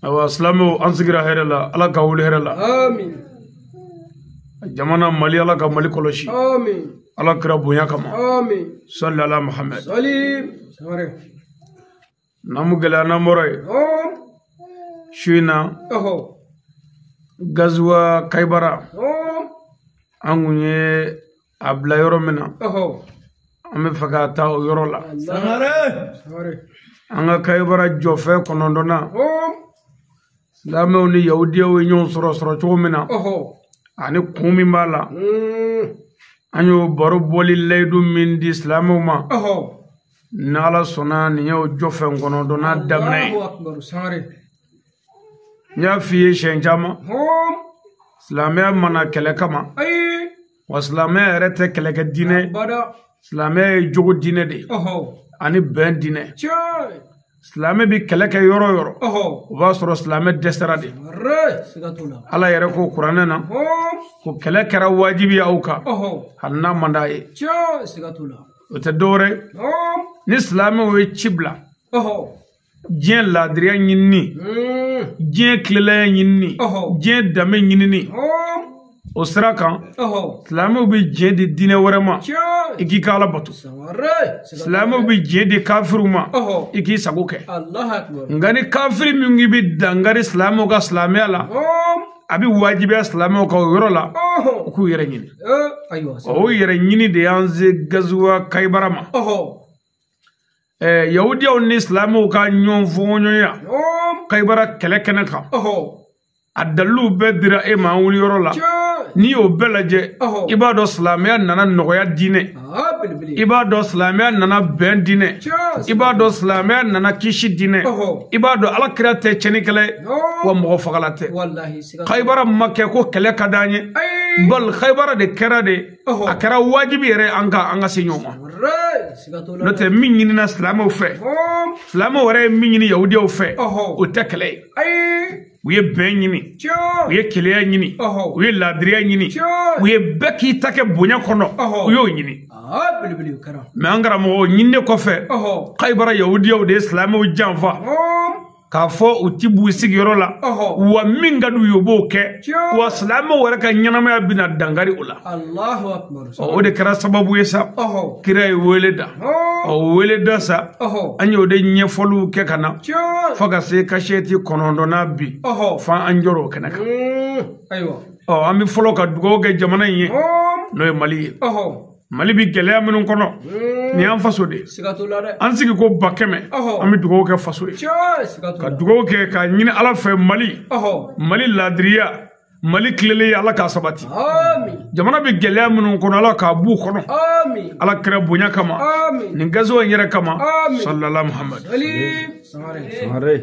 awa islamu ansigira herela ala ka wuli herela amin jamana mali ala ka mali koloshi amin ala kira bonya kama amin sallallahu alaihi muhammad salim sare namu gela na moray shuina gazwa kaybara angunye abla yoro mena ame faga ta yoro la sare anga kaybara jofe konondona lame oni yahudiya we nyon soro chomina ani kumi mala anyo baro boli laydu min di islamu ma nala sona ni yo jofe konondona damne Allahu akbar sare nya fiye shenjama islamia mana kele kama wa islamia rete kele ke dine bada islamia jogo dine de ani ben dine islamia bi kele ke yoro yoro ba soro islamia desera de ala yere ko qur'ana ko kele kera wajibi auka hanna mandaye ote dore ni islamia we chibla jien ladriya nyinni jien klele nyinni jien dame nyinni o srakan islamu bi jien di dine warama iki kala batu islamu bi jien di kafiruma iki sagoke ngani kafiri mingi bi dangari islamu ka islamia la abi wajibi islamu ka yorola ku yere nyini o yere nyini de yanze gazwa kaybarama yahudiya ni islamu ka nyon fonyo ya kaybara kele kene ka adalu bedira e ma wuli yoro la ni o belaje ibado islamiya nana nogoya dine ibado islamiya nana ben dine ibado islamiya nana kishi dine ibado alakira te cheni kele wa mogo fagalate kaybara makke ko kele kadanye bal kaybara de kera de akara wajibi yere anga sinyoma note min nyini na islamu fe islamu wore min nyini yahudiya fe o tekele uye ben nyini uye keleya nyini uye ladriya nyini uye beki take bonya kono uyo nyini me angara mo nyinne ko fe kaybara yahudiya de islamu janfa ka fo utibu sigiro la wa minga du yobo ke wa islamu wore ka nyanama ya bina dangari ula Allahu akbar o de kara sababu yesa kira weleda o weleda sa anyo de nyefolu ke kana faga se kasheti konondo na bi fa anjoro kenaka aywa ami folo ka dugo ke jamana yi no mali mali bi gele minun kono ni an faso de an sigi ko bakeme ami dugo ke faso ka dugo ke ka nyini ala fe mali ladriya mali klele ala ka sabati jamana bi gele minun kono ala ka bu kono ala kira bonya kama ni gazo yere kama sallallahu muhammad sare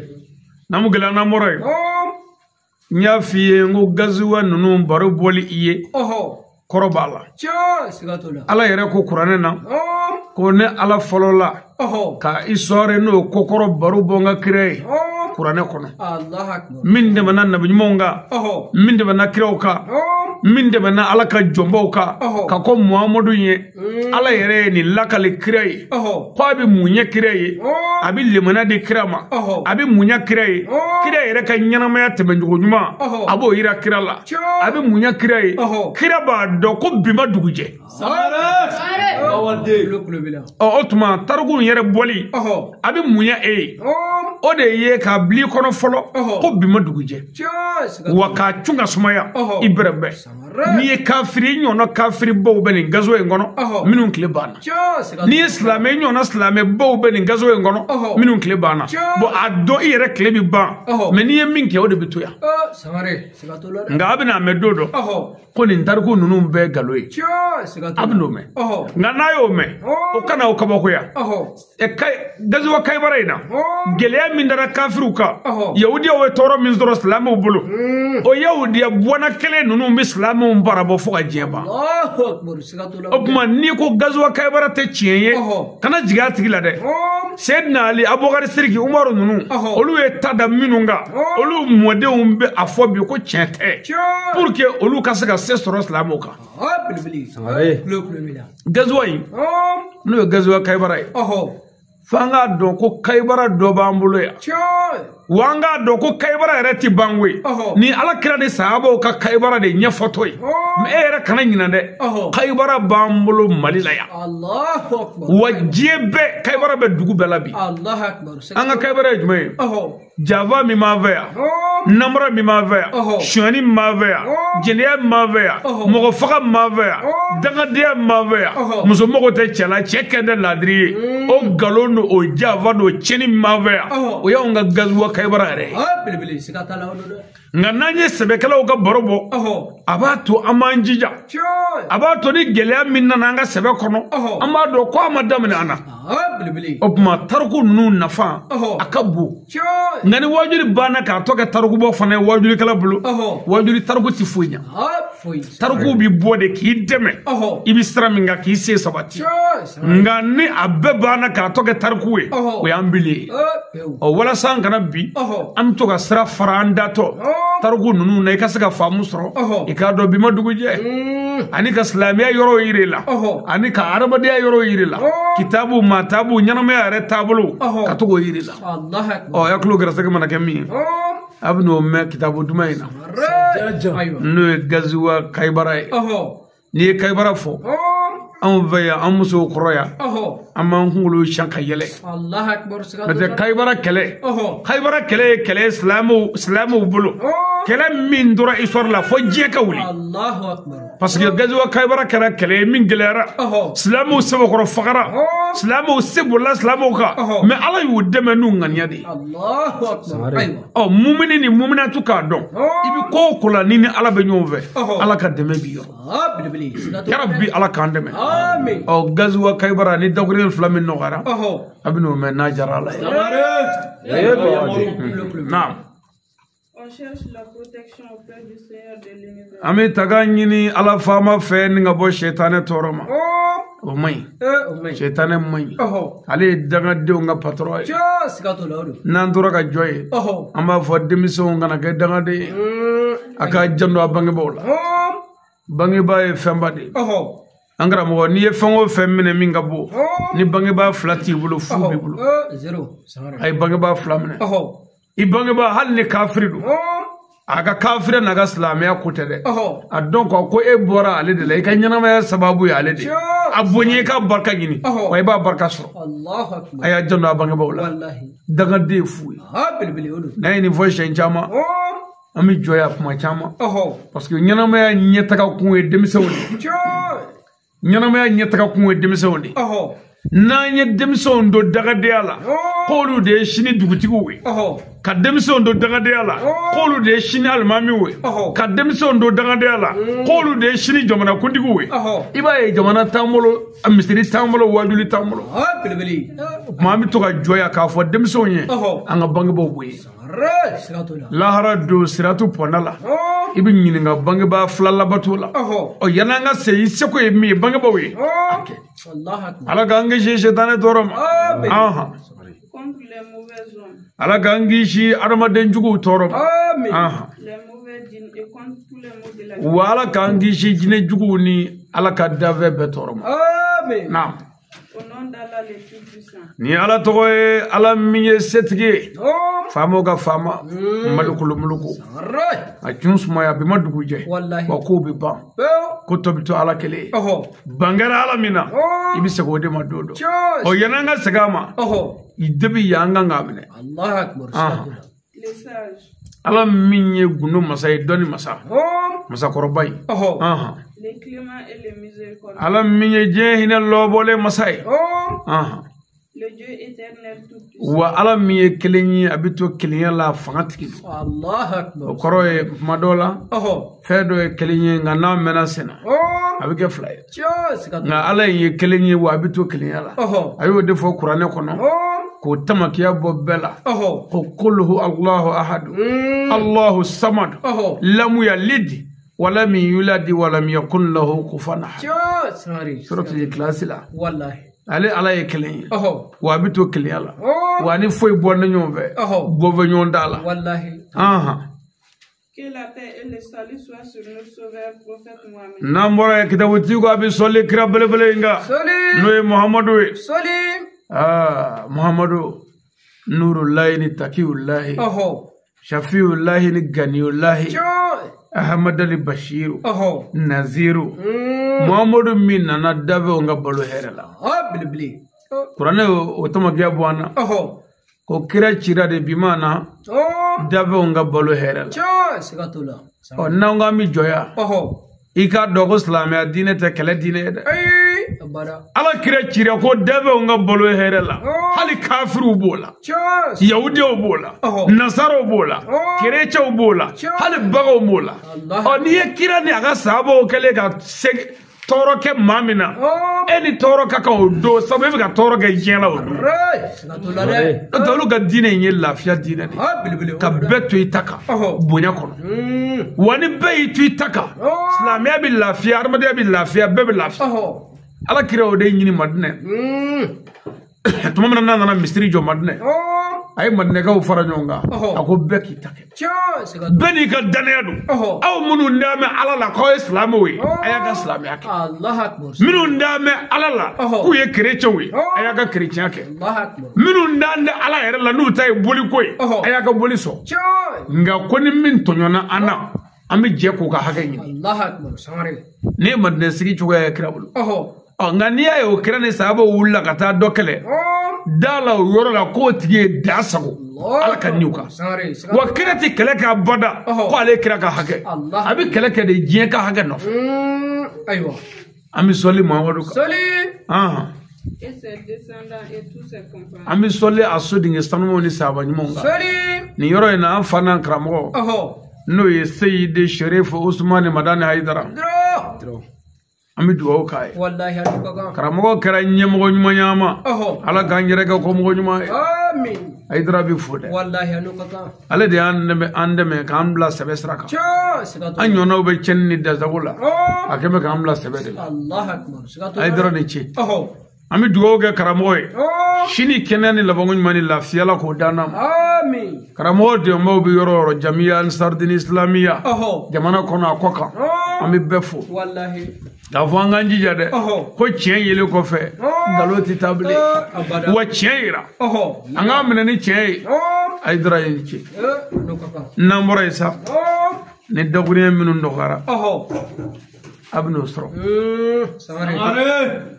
namu gele na moray nya fiye ngo gazuwa nunu baro boli iye korobala ala yere ko qur'ane na ko ne ala folola ka isore no kokoro baru bonga kire qur'ane kono Allah akbar min de manan nabi monga min de bana kiroka min de bana ala ka jombo ka ko muhammadu ye ala yere ni lakali kire ko abi munye kire abi limana de kirama abi munya kire yere ka nyanama ya tebe njuguma abo ira kirala abi munya kire ba do ko bima duguje otuma tarugun yere boli abi munya o de ye ka bli kono folo ko bima duguje wa ka chunga sumaya ibrebe ni ye kafiri nyono kafiri bo beni gazo e ngono minun kle bana ni islame nyono islame bo beni gazo e ngono minun kle bana bo ado yere kle bi ba me ni ye minke o de bituya nga abina medodo ko ni ndargo nunu be galoyi abno me nga nayo me o kana o kabako ya e kay gazo kay barayna gele min dara kafiruka yahudi o toro min zoro islamu bulu o yahudi bona kele nunu islamu mbarabo fo ajeba Allahu akbar sigatula o kuma ni ko gazo kay barate cienye kana jiga tigila de sayyidina ali abubakar sirki umaru nunu olu e tada minunga olu mode umbe afobi ko ciente pour que olu kasaka sesoro islamu ka bilbili sare gazo yi no gazo kay baray fanga don ko Kaibara do b'an bolo ya wanga do ko Kaibara yɛrɛ ti ban koyi ni Ala kira de sahabaw ka Kaibara de ɲɛfɔtɔ ye mais e yɛrɛ kana ɲinɛ dɛ Kaibara b'an bolo Mali la yan wa diɲɛ bɛɛ Kaibara bɛ dugu bɛɛ la bi an ka Kaibara ye jumɛn ye Java min b'an fɛ yan Namara min b'an fɛ yan Suyani min b'an fɛ yan jɛnɛya min b'an fɛ yan mɔgɔ faga min b'an fɛ yan dangadenya min b'an fɛ yan muso mago tɛ cɛ la cɛ kɛ tɛ ladiri ye o nkalon no o Java no tiɲɛni min b'an fɛ yan o y'anw ka gazuwa Kaibara yɛrɛ ye nka n'an ye sɛbɛkɛlaw ka baro bɔ a b'a to an b'an jija a b'a to ni gɛlɛya min nana an ka sɛbɛ kɔnɔ an b'a dɔn ko a ma daminɛ an na o tuma tariku ninnu nafa a ka bon nka ni wajuli banna k'a tɔ kɛ tarikubɔ fana ye wajulikɛla bolo wajuli tariku ti foyi ɲa tarikuw bi bɔ de k'i dɛmɛ i bi sira min kan k'i se sabati nka ni a bɛɛ banna k'a tɔ kɛ tarikuw ye o y'an bili ye walasa an kana bi an bɛ to ka sira fara an datɔ tariku ninnu na i ka se ka faamu sɔrɔ i k'a dɔn bi ma dugu jɛ ani ka silamɛya yɔrɔ yiri la ani ka adamadenya yɔrɔ yiri la kitabu ma tabu ɲɛnamaya yɛrɛ taabolo ka to k'o yiri la ya kulo gɛrɛsɛgɛ mana kɛ min ye a bɛ n'o mɛn kitabu duman in na n'o ye gazuwa Kaibara ye n'i ye Kaibara fɔ anw fɛ yan an musow kɔrɔ yan an b'an kunkolo siyan ka yɛlɛ n'o tɛ Kaibara kɛlɛ ye kɛlɛ ye silamɛw bolo kɛlɛ min tora histoire la fo diɲɛ ka wuli parce que gazuwa Kaibara kɛra kɛlɛ ye min gɛlɛyara silamɛw sɛbɛkɔrɔ fagara silamɛw se bolila silamɛw kan mais Ala y'u dɛmɛ n'u ŋaniya de ye mumini ni muminatu k'a dɔn i bi ko o ko la ni Ala bɛ ɲɔgɔn fɛ Ala ka dɛmɛ b'i yɔrɔ yarabi Ala k'an dɛmɛ gazuwa Kaibara ni dakuruɲɛ 2 min nɔgɔyara a bɛ n'o mɛn n'a diyara Ala ye naam On cherche la protection auprès du Seigneur de l'univers. An bɛ taga ɲini Ala faama fɛ ni ka bɔ sɛtanɛ tɔɔrɔ ma o man ɲi sɛtanɛ man ɲi ale ye dangadenw ka patron ye n'an tora ka jɔ ye an b'a fɔ denmisɛnw kana kɛ dangaden ye a ka janto a bangebaaw la bangebaa ye fɛnba de ye an karamɔgɔ n'i ye fɛn o fɛn minɛ min ka bon ni bangebaa 2 t'i bolo fu b'i bolo a ye bangebaa 2 minɛ i bangebaa hali ni kafiri don a ka kafiri n'a ka silamɛya ko tɛ dɛ a dɔn ko e bɔra ale de la i ka ɲɛnamaya sababu ye ale de a bonya i ka barika ɲini wa i b'a barika sɔrɔ a y'a janto a bangebaaw la dangaden fu ye n'a ye nin fɔ siɲɛ caman an bɛ jɔya kuma caman parce que ɲɛnamaya ɲɛtaga kun ye denmisɛnw de ɲɛnamaya ɲɛtaga kun ye denmisɛnw de n'an ye denmisɛnw don dagadenya la k'olu de ye sini dugutigiw ye ka denmisɛnw don dagadenya la k'olu de ye sini alimamiw ye ka denmisɛnw don dagadenya la k'olu de ye sini jamanakuntigiw ye i b'a ye jamana t'an bolo misiri t'an bolo wajuli t'an bolo tuma an bɛ to ka jɔya k'a fɔ denmisɛnw ye an ka bangebaaw b'o ye lahara don siratu pɔnda la i bɛ ɲininka bangebaa 2 labato la yan'an ka se i seko ye min ye bangebaaw ye Ala k'an kisi sɛtanɛ tɔɔrɔ ma Ala k'an kisi adamaden juguw tɔɔrɔ ma wa Ala k'an kisi jinɛ juguw ni Ala ka dafɛ bɛɛ tɔɔrɔ ma ni Ala tɔgɔ ye Ala min ye setigi ye faamaw ka faama malukulu muluku a cun sumaya bi ma dugu jɛ wa kow bɛ ban ko tɔ bɛ to Ala kelen ye bangera Ala min na i bɛ segin o de ma don dɔ yan'an ka segin a ma i debi yan an kan k'a minɛ Ala min ye gundo masa ye dɔnni masa masakɔrɔba ye Ala min ye diɲɛ hinɛ lɔbɔlen masa ye wa Ala min ye kelen ye a bɛ to kelenya la fanga tigi don o kɔrɔ ye kuma dɔw la fɛn dɔ ye kelen ye nka n'a mɛnna sen na a bɛ kɛ 2 ye nka Ala ye kelen ye wa a bɛ to kelenya la a y'o de fɔ kuranɛ kɔnɔ k'o tamakiya bɔ bɛɛ la ko kuluhu Allahu ahadu Allahu samad lam yalid walam yulad walam yakun lahu kufuwan ahad suratul ikhlas la ale Ala ye kelen ye wa a bɛ to kelenya la wa ni foyi bɔ ne ɲɔgɔn fɛ bɔ fɛ ɲɔgɔn da la Que la paix et le salut soient sur notre sauveur prophète Mohammed. N'an bɔra ye kitabu tigiw a bɛ sɔli kira belebele in kan n'o ye Muhamadu ye Muhammadu Nurullahi ni Takiullahi Shafiullahi ni Ganiullahi Ahmad Ali Bashiru Naziru Muhammadu min nana dabe onga balo herela bilibili Qur'an otoma gya bwana ko kira chira de bimana dabe onga balo herela sigatula na onga mi joya ika dogo islamia dine te kele dine de ala kira chira ko dabe onga balo herela hali kafiru bola yahudi bola nasaro bola kirecha bola hali bago bola oni kira ni aga sabo kele ka toro ke mamina eni toro ka do sabe ka toro ke yela o dolu ga dine nye lafiya dine ka beto itaka bonya kono wani be itu itaka islamia bi lafiya armadiya bi lafiya be bi lafiya ala kira o de nyini madne tumamna nana mistri jo madne ay madne ka fara nyonga ako beki take beni ka danelu aw munu ndame ala la ko islamu wi ayaga islami yake Allah akbar minu ndame ala la ku ye chrétien wi ayaga chrétien yake Allah akbar minu ndande ala yere la nu tay boli koy ayaga boli so nga koni min tonyona ana ami je ko ka hage ni Allah akbar sangare ne madne sigi chuga ya krabulu nga niya yo kirane sahaba wulla kata dokele dala yoro la ko tige dasago ala kan nyuka wa kirati kele ka bada ko ale kira ka hage abi kele ke de jien ka hage no aywa ami soli Muhammadu soli et ses descendants et tous ses compagnons ami soli asudi ngi sanu ni sahaba nyumonga soli ni yoro ina fana kramo no ye Sayyid Sharif Usman Madani Haidara ami duwa kai wallahi aluka karamo kara nyemo nyuma ala ganjere ka ko mo nyuma amin Haidara bi fude wallahi aluka ale de andeme kambla sebesraka anyona be chenni da zawula akeme kambla sebede Allah akbar sigatu Haidara ne chi ami duwa ga karamo shini kenani labangun mani lafiya la ko dana amin karamo de mo bi yoro jamia ansar din islamia jamana kono akoka ami befo wallahi da vanganji jade ko cien yele ko fe galoti table wa cienira anga mena ni cien Haidara ni ci namora isa ne dogure minu ndogara abno sro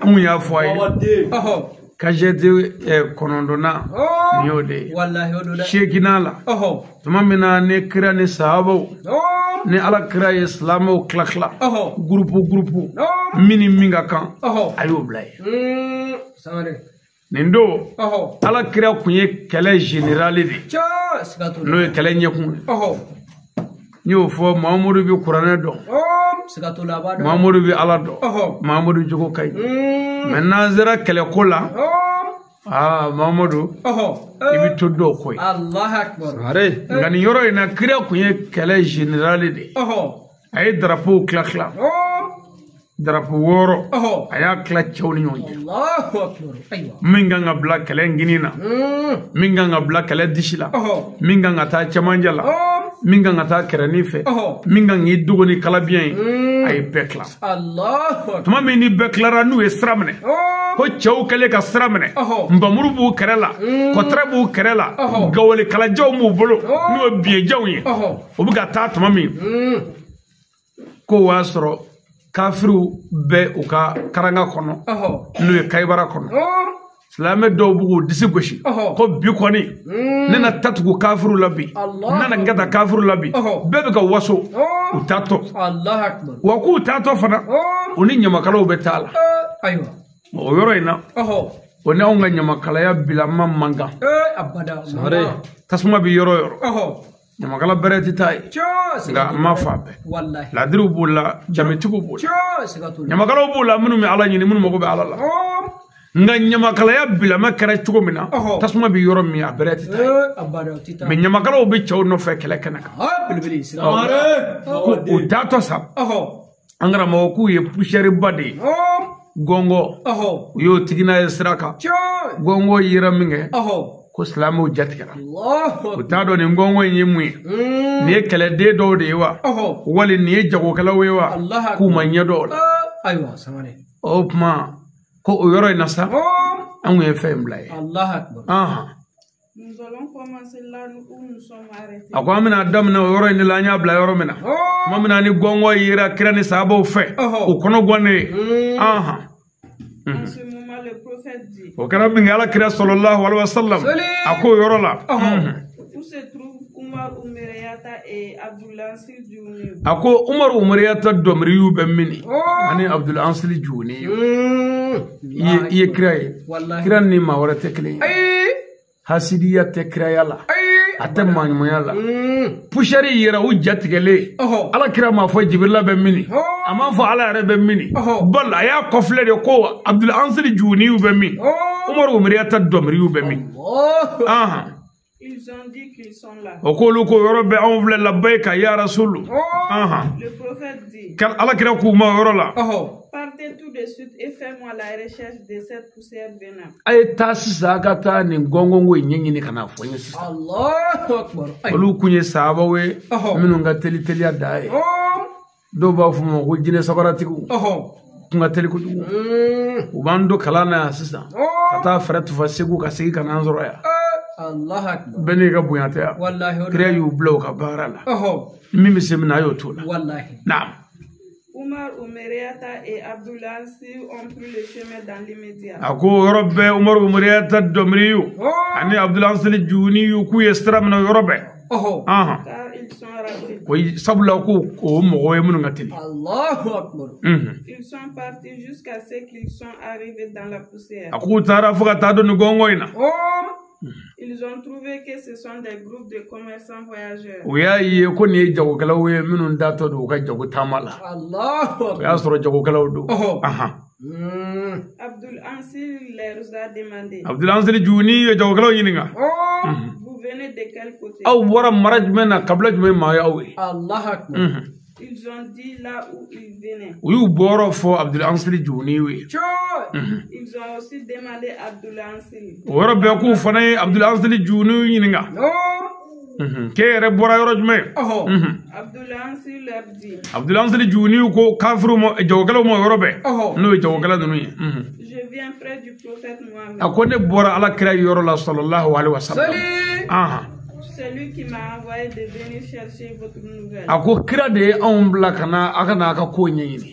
amu ya foye kajete konondona nyode wallahi odola shekinala tumamina ne kira ne sahabo ne ala kira islamo klakla grupu mini minga kan ayo blay sangare nindo ala kira kunye kele generali di no kele nyekun nyo fo Muhammadu bi Qur'an do Muhammadu bi ala do Muhammadu jogo kay maintenant zera kele kola Muhammadu ibi to do koy Allah akbar are ngani yoro ina kira kunye kele generali di ay drapeau klakla drapeau woro aya kla chawni nyonje Allahu akbar aywa minga nga black kele nginina minga nga black kele dishila minga nga ta chamanjala minga nga ta keranife minga ngi dugoni kala bien ay bekla Allahu akbar tuma mini beklara nu esramne ko chaw kele ka sramne mbamuru bu kerela ko trabu kerela gawole kala jaw mu bolo nu biye jawyi obuga ta tuma mi ko wasro kafiru be uka karanga kono nu e kaybara kono Islamé do bugu disi goshi ko bi koni nena tatugo kafiru labi nana ngada kafiru labi bebe ka waso utato Allah akbar wa ku utato fana oni nyamakala be tala aywa o yoro ina oni onga nyamakala ya bila manga abada sare tasma bi yoro nyamakala bereti tay ga mafabe wallahi la diru bulla jametigo bulla nyamakala bulla munu mi ala nyini munu mogo be ala la nga nyamakala ya bila makara chugo mina tasuma bi yoro mi abereti tay abada tita me nyamakala obi chaw no fe kele kenaka bilbili samare o dato sa angara mo ku ye pusheri badi gongo yo tigina esraka gongo yira minge ko islamu jatkara o tado ni gongo yimwi ni kele de do de wa wali ni jago kala wewa ku manya do aywa samare opma ko o yoro nasa an ye fɛn bila ye Nous allons commencer là où nous sommes arrêtés. A ko an bɛna daminɛ o yɔrɔ in de la an y'a bila yɔrɔ min na tuma min na ni gɔngɔ yera kira ni sahabaw fɛ o kɔnɔ gɔnnen En ce moment, le prophète dit, o kɛra min kɛ ala kira sallallahu alaihi wasallam a ko yɔrɔ la où se trouve Umar Umereyata et Abdul Ansir Djouni? a ko Umar Umereyata dɔmiriyu bɛ mini ani Abdul Ansir Djouni i ye kira ye kira ni maa wɛrɛ tɛ kelen ye hasidiya tɛ kiraya la a tɛ maaɲumanya la pusɛri yɛrɛ u jatigɛlen ala kira m'a fɔ Jibrila bɛ mini a m'a fɔ ala yɛrɛ bɛ mini bal a y'a kɔfilɛ de ko Abdul Ansir Djouni bɛ min Umar Umereyata dɔmiriyu bɛ min Ils ont dit qu'ils sont là. o k'olu ko yɔrɔ bɛ anw filɛ labayika ya rasulu Le prophète dit, ala kira k'u ma yɔrɔ la partez tout de suite et faites-moi la recherche de cette poussière vénale. a ye taa sisan a ka taa nin gɔngɔnko in ɲɛɲini ka n'a fɔ n ye sisan olu kun ye sahabaw ye minnu ka teli teliya da ye dɔw b'a fɔ ma ko jinɛ sabaratigiw kun ka teli kojugu u b'an don kalan na yan sisan ka taa fɛrɛ tufa segu ka segin ka n'an sɔrɔ yan bɛɛ n'i ka bonya tɛ yan kira y'u bila u ka baara la min bɛ se min na a y'o t'o la naam Umar Umereyata et Abdul Ansir ont pris le chemin dans l'immédiat. a ko yɔrɔ bɛɛ Umar Umereyata dɔmiriyu ani Abdul Ansir Djouni k'u ye sira minɛ yɔrɔ bɛɛ Car ils sont rapides. o sabula ko o mɔgɔw ye minnu ka teli Ils sont partis jusqu'à ce qu'ils sont arrivés dans la poussière. a k'u taara fo ka taa don nin gɔngɔn in na Ils ont trouvé que ce sont des groupes de commerçants voyageurs. o y'a ye ko nin ye jagokɛlaw ye minnu datɔ don u ka jago taama la o y'a sɔrɔ jagokɛlaw don Abdul Ansir leur a demandé, Abdul Ansir Djouni ye jagokɛlaw ɲininka vous venez de quel côté? aw bɔra mara jumɛn na kabila jumɛn maa ye aw ye Ils ont dit là où ils venaient. u y'u bɔyɔrɔ fɔ Abdul Ansir Djouni ye Ils ont aussi demandé à Abdul Ansir. o yɔrɔ bɛɛ k'u fana ye Abdul Ansir Djouni ɲininka k'e yɛrɛ bɔra yɔrɔ jumɛn Abdul Ansir leur dit, Abdul Ansir Djouni ko kafiru ma jagokɛlaw ma yɔrɔ bɛɛ n'o ye jagokɛla ninnu ye je viens près du prophète Mohammed. a ko ne bɔra ala kira yɔrɔ la sallallahu alaihi wasallam C'est lui qui m'a envoyé de venir chercher votre nouvelle. a ko kira de ye anw bila ka na a ka n'a ka ko ɲɛɲini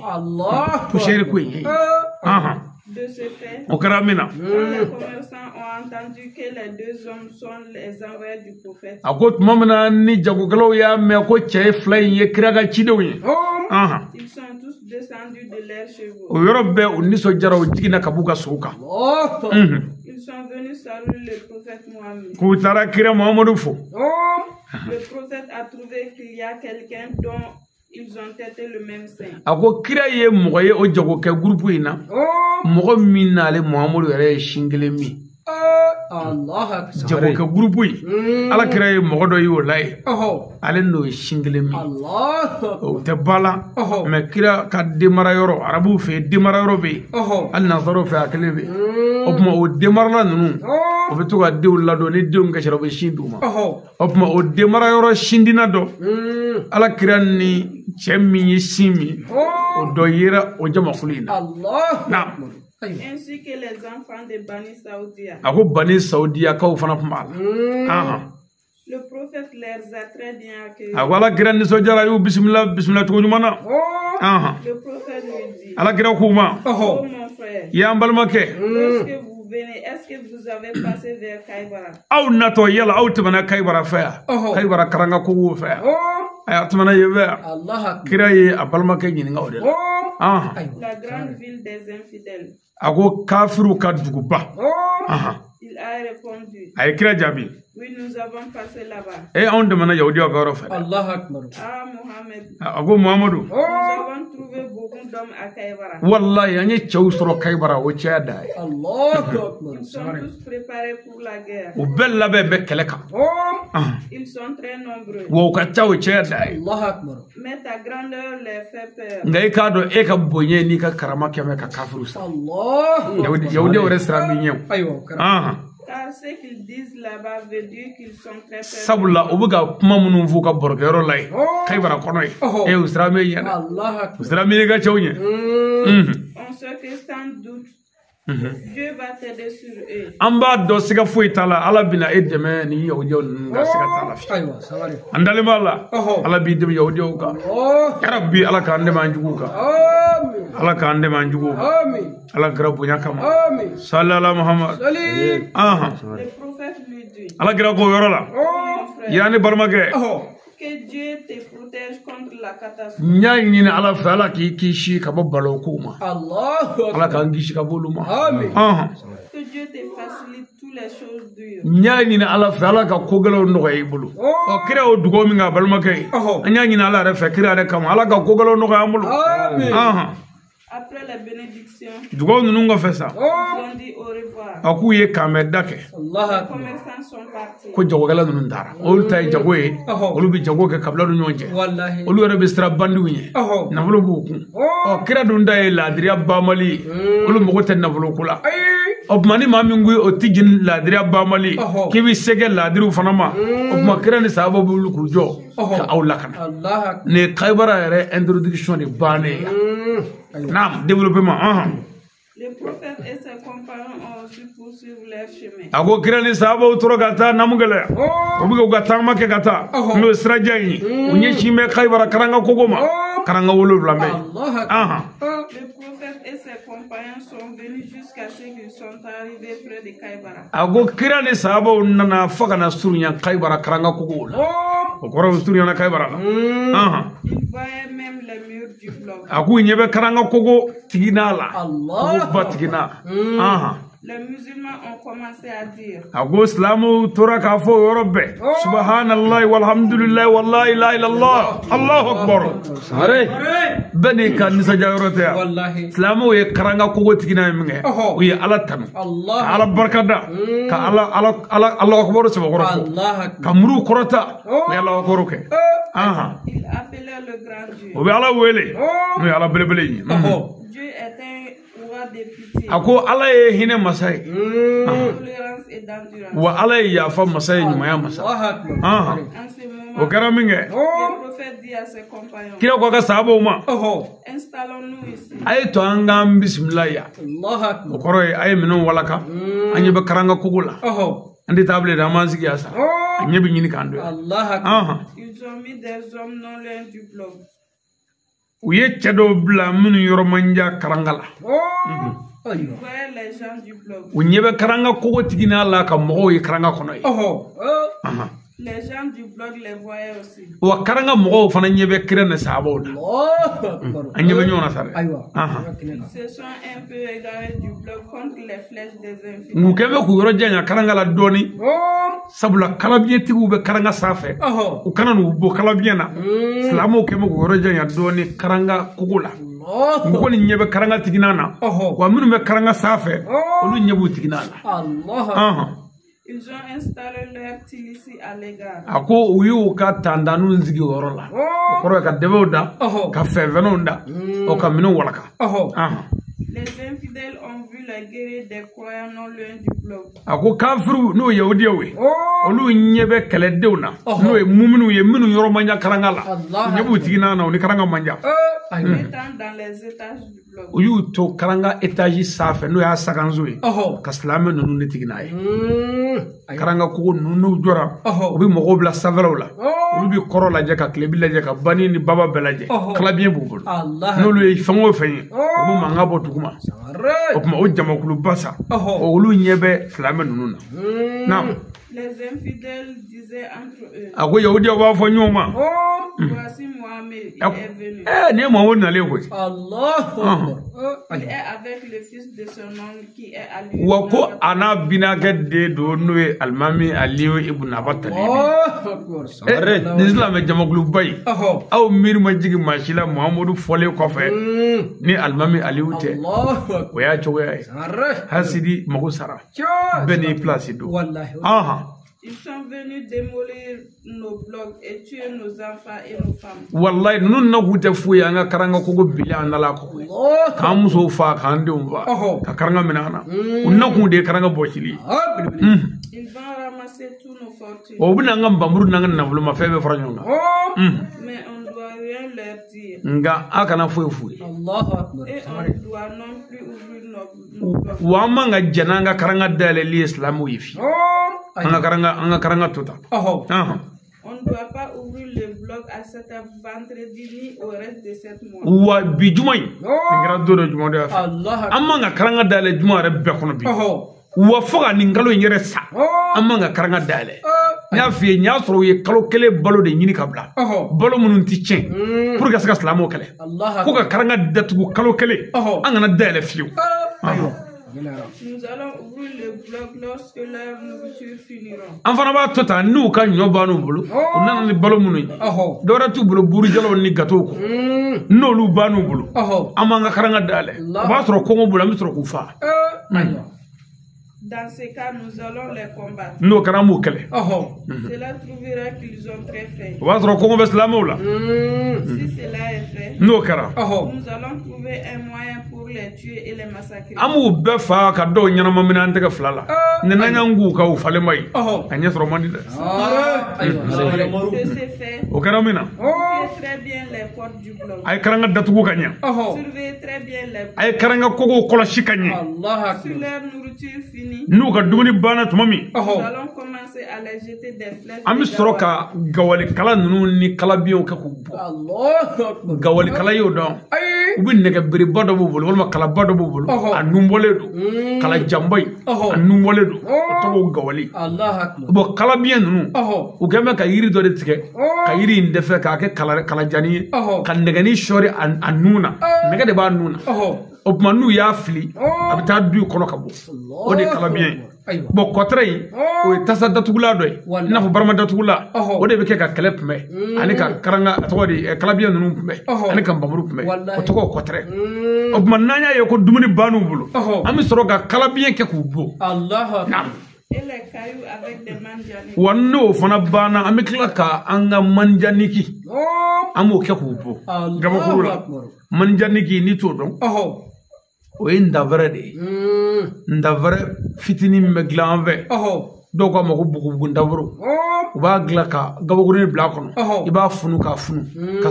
pusɛri ko in ɲɛɲini De ce fait, o kɛra min na les commerçants ont entendu que les deux hommes sont les envoyés du prophète. a ko tuma min na ni jagokɛlaw y'a mɛn ko cɛ fila in ye kira ka cidenw ye Ils sont tous descendus de leurs chevaux. o yɔrɔ bɛɛ u nisɔndiyara u jiginna ka b'u ka sow kan Ils sont venus saluer le prophète Mohammed. k'u taara kira Muhamadu fo Le prophète a trouvé qu'il y a quelqu'un dont ils ont été le même sein. a ko kira ye mɔgɔ ye o jagokɛ gurupu in na mɔgɔ min n'ale Muhamadu yɛrɛ ye sin kelen min jagokɛ gurupu in ala kira ye mɔgɔ dɔ ye o la ye ale n'o ye sin kelen min o tɛ ba la mɛ kira ka denmara yɔrɔ arabuw fɛ yen denmara yɔrɔ bɛ yen hali nansaraw fɛ a kelen bɛ yen o tuma o denmarala ninnu o bɛ to ka denw ladon ni denw kasira o bɛ sin d'u ma o tuma o denmara yɔrɔ sindina dɔ ala kira ni cɛ min ye sin min o dɔ yera o jamakulu in na Ainsi que les enfants de Bani Saoudia. a ko Bani Saudiya kaw fana tun b'a la Le prophète les a très bien accueillis. a ko ala kira nisɔndiyara a y'u bisimila bisimila cogo ɲuman na Le prophète lui dit, ala kira k'u ma oh mon frère, i y'an balimakɛ lorsque vous venez, est-ce que vous avez passé vers Kaibara? aw natɔ yala aw tɛmɛna Kaibara fɛ yan Kaibara karanga kogow fɛ yan a y'a tɛmɛna yen fɛ yan kira ye a balimakɛ ɲininka o de la La grande ville des infidèles. a ko kafiru ka duguba Il a répondu, a ye kira jaabi oui, nous avons passé là-bas. anw tɛmɛna yahudiyaw ka yɔrɔ fɛ Ah, Mohamed, a ko Muhamadu nous avons trouvé beaucoup d'hommes à Kaibara. wallahi an ye cɛw sɔrɔ Kaibara o cɛya da ye Ils sont tous préparés pour la guerre. u bɛɛ labɛn bɛ kɛlɛ kan Ils sont très nombreux. wa u ka ca o cɛya da ye Mais ta grandeur les fait peur. nka i k'a dɔn e ka bonya n'i ka karama kɛmɛ ka kafiru sa yahudiyaw yɛrɛ siran b'i ɲɛ Car ce qu'ils disent là-bas veut dire qu'ils sont très peur. sabula u bɛ ka kuma minnu f'u ka barokɛyɔrɔ la ye Kaibara kɔnɔ ye u siran bɛ ɲɛ dɛ u siran bɛ i ka cɛw ɲɛ On sait que sans doute Dieu va t'aider sur eux. Amba do siga fuitala ala bina edeme ni yawdiyo nga siga tala fi. Aywa, sabari. Andale mala ala bi dem yawdiyo ka. Ya rabbi ala ka ande manjugu ka. Amin. Ala ka ande manjugu. Amin. Ala grabu nyakama. Amin. Sallallahu Muhammad. Salim. Le prophète lui dit. Ala gra ko yorola. Yani barmage. Que Dieu te protège contre la catastrophe. Nyani ni ala fala ki kishi ka babalo kuma. Allah. Ala ka ngishi ka boluma. Amin. Que Dieu te facilite toutes les choses dures. Nyani ni ala fala ka kogalo no ga ibulu. O kira o dugo mi nga barmage. Nyani ni ala refa kira re kama ala ka kogalo no ga amulu. Amin. Après la bénédiction, dugo nunu nga fesa. on dit au revoir. Aku ye kame dake. Les commerçants sont partis. Ko jago gala nunu ndara. Olu tay jago e. Olu bi jago ke kabla du nyonje. Wallahi. Olu yere be stra bandu nye. Na bulu buku. O kira dunda e ladriya bamali. Olu mogo ten na bulu kula. O mani mami ngui o tijin ladriya bamali. Kiwi sege ladriu fanama. O ma kira ni sababu bulu kujo. Ka awla kana. Allah. Ne Khaybara yere introduction di bane. Naam, développement. Les prophètes et ses compagnons ont su poursuivre leur chemin. Ako kira ni sahaba utoro gata namugala. Obigo gata make gata. No strajayi. Unye chime Khaybara karanga kogoma. Karanga wolo flambe. Les prophètes et ses compagnons sont venus jusqu'à ce qu'ils sont arrivés près de Khaybara. Ako kira ni sahaba unana fakana surunya Khaybara karanga kogola. Okoro surunya na Khaybara. Ils voyaient même les murs du bloc. Aku nyebe karanga kogo tiginala. Allah. Batigina. Les musulmans ont commencé à dire. Ako islamu tora ka fo yorobbe. Subhanallah walhamdulillah wallahi ilaha illallah. Allahu akbar. Are. Bani kan nisa jayorote. Wallahi. Islamu ye karanga kogo tigina minge. Uye ala tanu. Allah. Ala barkada. Ka ala akbar subhanahu. Allah. Kamru korota. Uye ala akbar ke. Ils appelaient le grand Dieu. Uye ala wele. Uye ala belebele. Dieu est un roi de pitié. Ako ala ye hine masai. Tolérance et d'endurance. Wa ala ye yafa masai nyumaya masai. En ce moment, O kara minge. le prophète dit à ses compagnons. Kira ko ka sahaba ma. Installons-nous ici. Ay to angam bismillah ya. Allah. O koro ay minun walaka. Anye be karanga kugula. Andi table da manzigi asa. Anye be nyini kando. Allah. Ils ont mis des hommes non loin du bloc. Uye chedo bla minu yoro manja karangala. Ils voyaient les gens du bloc. Unye be karanga kugo tigina la ka mogo ye karanga kono ye. Les gens du bloc les voyaient aussi. Wa karanga mogo fana nyebe kirene sahaba da. Anye be nyona sare. Ils se sont un peu égarés du bloc contre les flèches des infidèles. Ngukebe ku yoro janya karanga la doni. Sabula kalabiye tigu be karanga safe. U kana nu bo kalabiye na. Islamu kebe ku yoro janya doni karanga kugula. Ngo ni nyebe karanga tiginana. Wa minu be karanga safe. Olu nyebu tiginana. Allah. Ils ont installé leur tilici à l'égard. Ako uyu ka tandanu nzigi yorola. Koro ka debeuda. Ka fevenonda. O ka minu walaka. Les infidèles ont vu les guerriers des croyants non loin du bloc. Ako kafiru no yahudi we. Olu nyebe kele deuna. No e muminu ye minu yoro manja karangala. Nyebu tiginana oni karanga manja. Étant dans les étages du bloc. Uyu to karanga étage safe no ya saganzui. Ka slame no nu tiginaye. Karanga ko nunu jora. Obi mogo bla saverola. Obi bi korola je ka klebi la je ka bani ni baba belaje. Kala bien bubul. No lu fango fenyi. Obi manga botukuma. Okuma o jamakulu basa. Olu nyebe slame nunu na. Naam. Les infidèles disaient entre eux. Ako yahudi wa fo nyoma. Voici Mohamed, il est venu. Ne Mohamed na lewe. Allah. Il est avec le fils de son nom qui est à lui. Wako ana binake de do noe almami aliyo ibn abatali. Nisla me jamakulu bay. Aw mir ma jigi mashila Muhammadu fole kofe. Ni almami aliyu te. Waya choya. Hasidi magusara. Beni place do. Wallahi. Ils sont venus démolir nos blocs et tuer nos enfants et nos femmes. Wallahi nun na gute fuya nga karanga ko go bila andala ko. Kam so fa kan de umba. Ka karanga minana. Unna ku de karanga bochili. Ils vont ramasser tous nos fortunes. O bina ngam bamuru nanga na buluma febe faranyonga. Mais on doit rien rien leur dire. nga akana foyi Allahu Akbar. Et on ne doit non plus ouvrir nos blogs. wa manga jananga karanga dale li islamu yifi anga karanga tota On ne doit pas ouvrir le blog à cet vendredi ni au reste de cette mois. wa bi jumay ngira do juma do afa Allah amanga karanga dale juma re be kono bi wa foga ni ngalo yere sa amanga karanga dale nya fi nya soro ye kalo kele balo de nyini kabla balo munun ti cien pour que ça islamo kele ko ka karanga datugu kalo kele angana dale fiu Nous allons ouvrir le blog lorsque leur nourriture finira. Enfana ba tota nu ka nyo banu bulu onana ni balo munu dora tu bulu buru jalo ni gato ko no lu banu bulu amanga karanga dale ba soro ko ngo bulu mi soro ku fa Dans ce cas, nous allons les combattre. no karamu kele Cela trouvera qu'ils ont très faim. ba soro ko ngo be islamo la Si cela est fait, no kara nous allons trouver un moyen pour les tuer et les massacrer. amu be fa ka do nyana mamina antega flala ne nanya ngu ka u fale mai anya soro mandi de De ce fait, o karamina surveillez très bien les portes du blog. ay karanga datugu kanya Surveillez très bien les portes. ay karanga kogo kola shikanye Si leur nourriture finit, nu ka duguni bana tumami nous allons commencer à les jeter des flèches. ami soro ka gawali kala nunu ni kala biyo ka ku gawali kala yo don ubi nege biri bado bubulu walma kala bado bubulu anumbole do kala jambai anumbole do to gawali bo kala biyo nunu u gama ka yiri do de tike ka yiri ndefe ka ke kala jani kan nege ni shori anuna nege de ba nuna o manu ya fili abita du kono kabo o de kala biyo bo kotre o tasa datugula do na fo barma datugula o de be ke ka kala pme ani ka karanga to de kala biyo nunu pme ani kan bamuru pme o to ko kotre o mananya ye ko dumuni banu bulu ami soro ka kala biyo ke ku bo Et les cailloux avec des manjaniki. wanno fana bana ami kila ka anga manjaniki amo ke ku bo gaba kurula manjaniki ni to don o ye ndavare de ndavare fitini me glan ve do ko mako bugu ndavaro u ba gla ka gabagurin bla kono i ba funu ka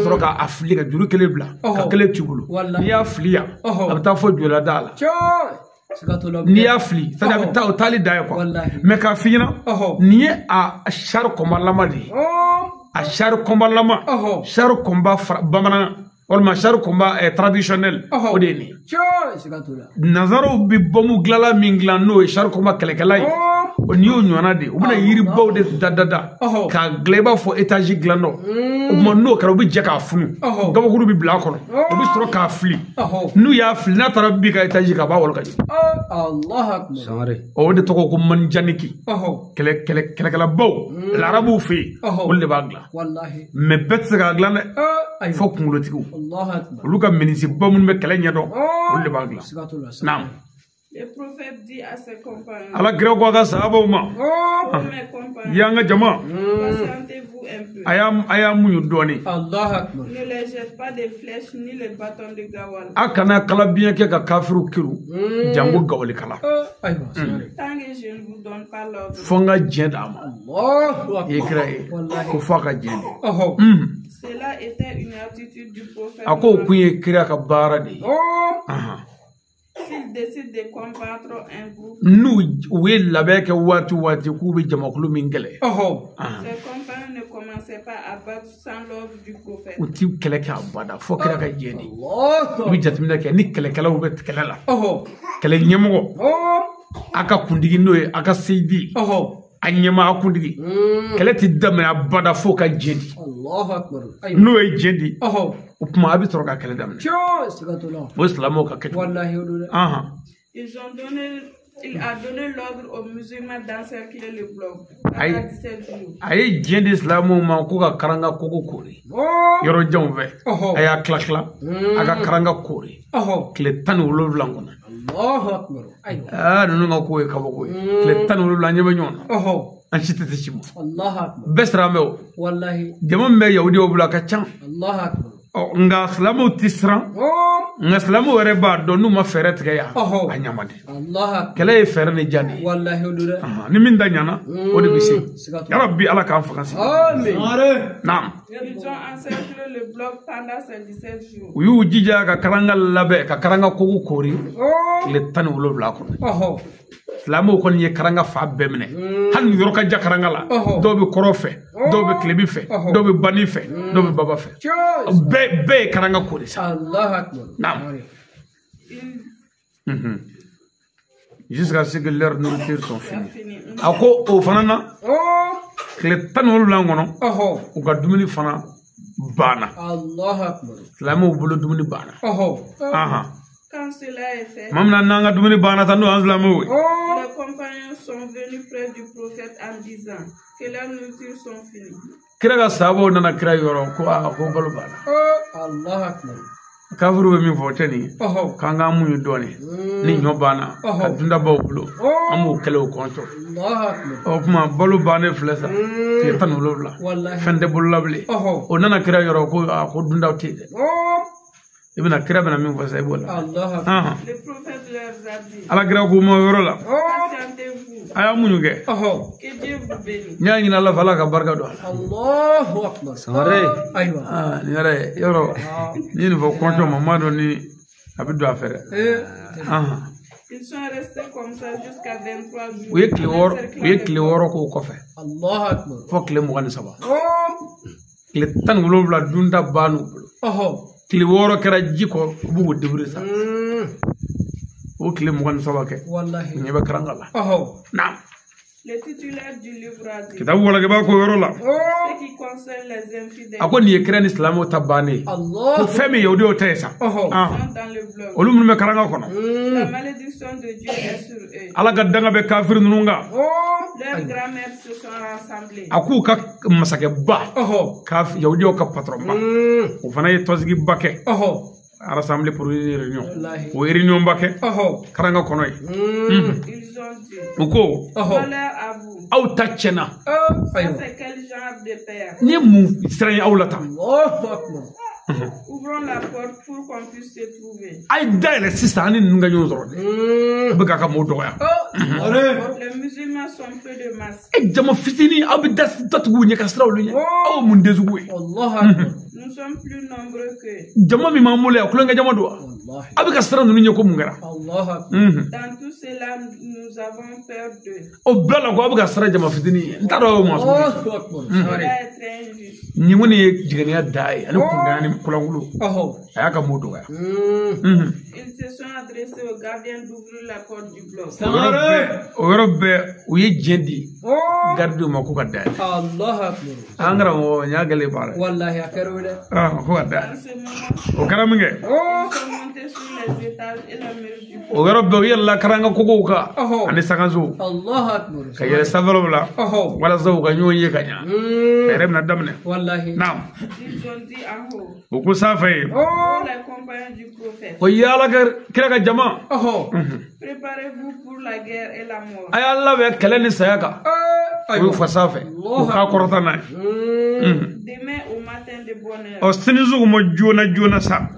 soro ka afli ka juru kele bla ka kele tubulu ni ya fliya abta fo jola dala ni ya fli ça da ta tali da ko me ka fina ni a shar ko malama de a shar ko malama shar ko ba bamana walma shar ko ba traditionnel o de ni nazaro bi bomu glala minglan no shar ko ma kele kele o ni o nyona de o bina yiri baw de dadada ka gleba fo étage glano o mo no kara bi jeka funu gaba guru bi bla kono o bi stro ka fli nu ya fli na tara bi ka étage ka ba wol ka Allah akbar sare o de to ko man janiki kele kala baw l'arabu fi o le bagla wallahi me bet ga glane fo kungulo tigu Allah akbar luka minisi bamun me kele nyado o le bagla nam Le prophète dit à ses compagnons, ala gira ko ga sahaba ma mes compagnons, yanga jama patientez-vous un peu. aya munyu doni Allah akbar Ne les jette pas des flèches ni les bâtons de gawal. akana kala biya ke ka kafiru kiru jango gawali kala aywa Tant que je ne vous donne pas l'ordre. fonga jenda ma Allahu akbar ikrai ko faka jenda Cela était une attitude du prophète. ako kuye kira ka bara de S'il décide de combattre un groupe, nu we labe ke watu ku be jamakulu mingele ses compagnons ne commençaient pas à battre sans l'ordre du prophète. uti kele ka bada fo kira ka jeni Allah mi jatmina ke ni kele kala ube kele la kele nyemo aka kundigi no aka seidi anyema akundigi kele ti damna bada fo ka jeni Allahu akbar no e jeni upma abi toroka kele damna sigatullah bo islamo ka ketu wallahi udule Il a donné l'ordre aux musulmans d'encercler le blog. Aïe. Aïe, jeni islamo ma ko ka karanga koko kori yoro jamve aya klakla aga karanga kori kle tan wolo langona Allahu akbar aywa nunu nga ko e kabo ko kle tan wolo nyebe nyona an chitete chimo Allahu akbar besra mew wallahi jama me yahudi o bula ka chan Allahu akbar nga silamu tisran nga silamu wɛrɛ b'a dɔn n'u ma fɛɛrɛ tigɛ yan a ɲama de kɛlɛ ye fɛɛrɛ ni jani ni min da ɲana o de bɛ se ya rabbi ala k'an faga se naam u y'u jija ka karanga labɛn ka karanga kogo kori tile 17 kɔnɔ silamuw kɔni ye karanga fa bɛɛ minɛ hali ni yɔrɔ ka ja karanga la dɔw bɛ kɔrɔ fɛ dɔw bɛ tilebi fɛ dɔw bɛ bani fɛ dɔw bɛ baba fɛ bɛɛ ye karanga kori sa naam jusqu'à ce que leur nourriture sont finie a ko o fana na tile 17 kɔnɔ u ka dumuni fana banna silamuw bolo dumuni banna Quand cela est fait, les compagnons sont venus près du prophète en disant que leurs nourritures sont finies. Kira sabo nana kira yoro ko balu bana. Allah akbar. Kafuru be mi fotani. Kanga mu doni. Ni nyobana. Adunda bawulo. Amu kele o konto. Allah akbar. O kuma balu bana flesa. Ke tanulo la. Wallahi. Fende bullable. O nana kira yoro ko dunda tide. Ibn Akira bana min fasa ibola. Allah. Le prophète leur a dit. Ala kira ko mo yoro la. Attendez-vous. Aya muñuge. Que Dieu vous bénisse. Ñañi na Allah fala ka barka do. Allahu akbar. Sare. Aywa. Ni yare yoro. Ni fo konto mamado ni abido afere. Ils sont restés comme ça jusqu'à 23 jours. Oui, Cléoro ko kofe. Allahu akbar. Fo Clé Mugani Saba. Le tan wolobla dunda banu. Cléoro kera jiko bugu debri sa. O Clé Mugani Saba ke. Wallahi. Nyebe karangala. Naam. Le titulaire du livre a dit. Kitabu wala ke ba ko yoro la. Ce qui concerne les infidèles. Ako ni ekran islamo tabani. Allah. Ko femi yodi o taysa. Dans le blog. Olu mun me karanga kono. La malédiction de Dieu est sur eux. Ala gadanga be kafir nunga. Leurs grand-mères se sont rassemblées. Aku ka masake ba. Kaf yodi o ka patron ba. O fana ye tosgi bake. Rassemblé pour une réunion. Ou réunion bake. Karanga kono yi. Ils ont dit. Uko. Malheur à vous. Aw tachena. Ça c'est quel genre de père? Ni mu israël awlata. Allahu akbar. Ouvrons la porte pour qu'on puisse se trouver. Ay dale sista ani nga ñoo zoro de. Be ka mo doya. Les musulmans sont peu de masse. E jama fitini abi das tatu ñe ka sraw lu ñe. Aw mun dezuwe. Allahu akbar. Nous sommes plus nombreux que. Jama mi mamule akula nga jama do. Abi ka sraw nu ñe ko mu ngara. Allahu akbar. Dans tout cela nous avons peur d'eux. O bala ko abi ka sraw jama fitini. Ntaro mo. Allahu akbar. Cela est très injuste. Ni woni jigani dai ani kungani kulangulu. Aya ka mo do ya. Ils se sont adressés au gardien d'ouvrir la porte du bloc. Europe où y jendi garde mo ko kadda Allah akbar angara mo nyaagale bala wallahi akarule ko kadda o karaminge ils sont montés sur les étages et la mur du bloc. o Europe yalla karanga ko ka ani saganzo Allah akbar kayele savalo la wala zo ga nyoye kanya rem na damne wallahi naam Ils ont dit en haut. o ko safay Les compagnons du prophète. o yalla kira ga jama Préparez-vous pour la guerre et la mort. ay Allah be kalani sayaka o fa safay o ka korota na Demain au matin de bonne heure. o sinizu mo jona sa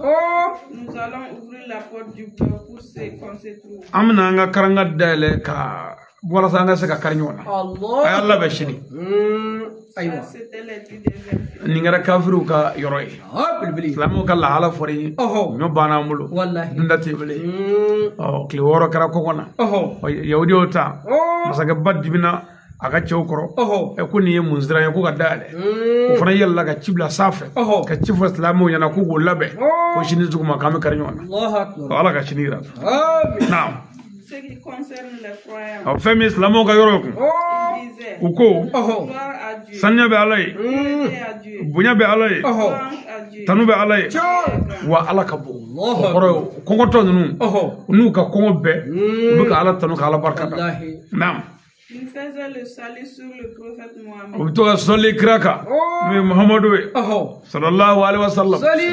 Nous allons ouvrir la porte du bloc pour qu'on se trouve. amna nga karanga dele ka wala sa nga se ka karnyona Allah ay Allah be shini Ça, c'était les titres des infidèles. ningara kafiru ka yoroi bilbili islamu ka la hala fori nyo bana mulo wallahi dunda tebele kli woro kara kokona yahudi ota masaka badibina aga chokoro e kuni ye munzira ye ko ga dale o fana yalla ga cibla safe ka cifa islamu yana ko go labe ko shini zuguma kam karnyona Allah akbar ala ga shinira naam Ce qui concerne les croyants. o femi islamu ka yoro ko Il disait. uko Gloire à Dieu. sanya be alai Vérité à Dieu. bunya be alai Louange à Dieu. tanu be alai wa ala ka bo koro kongo to nunu nu ka kongo be bu ka ala tanu ka ala barka wallahi naam Il faisait le salut sur le prophète Mohammed. o to solli kraka mi muhammadu sallallahu alaihi wasallam sali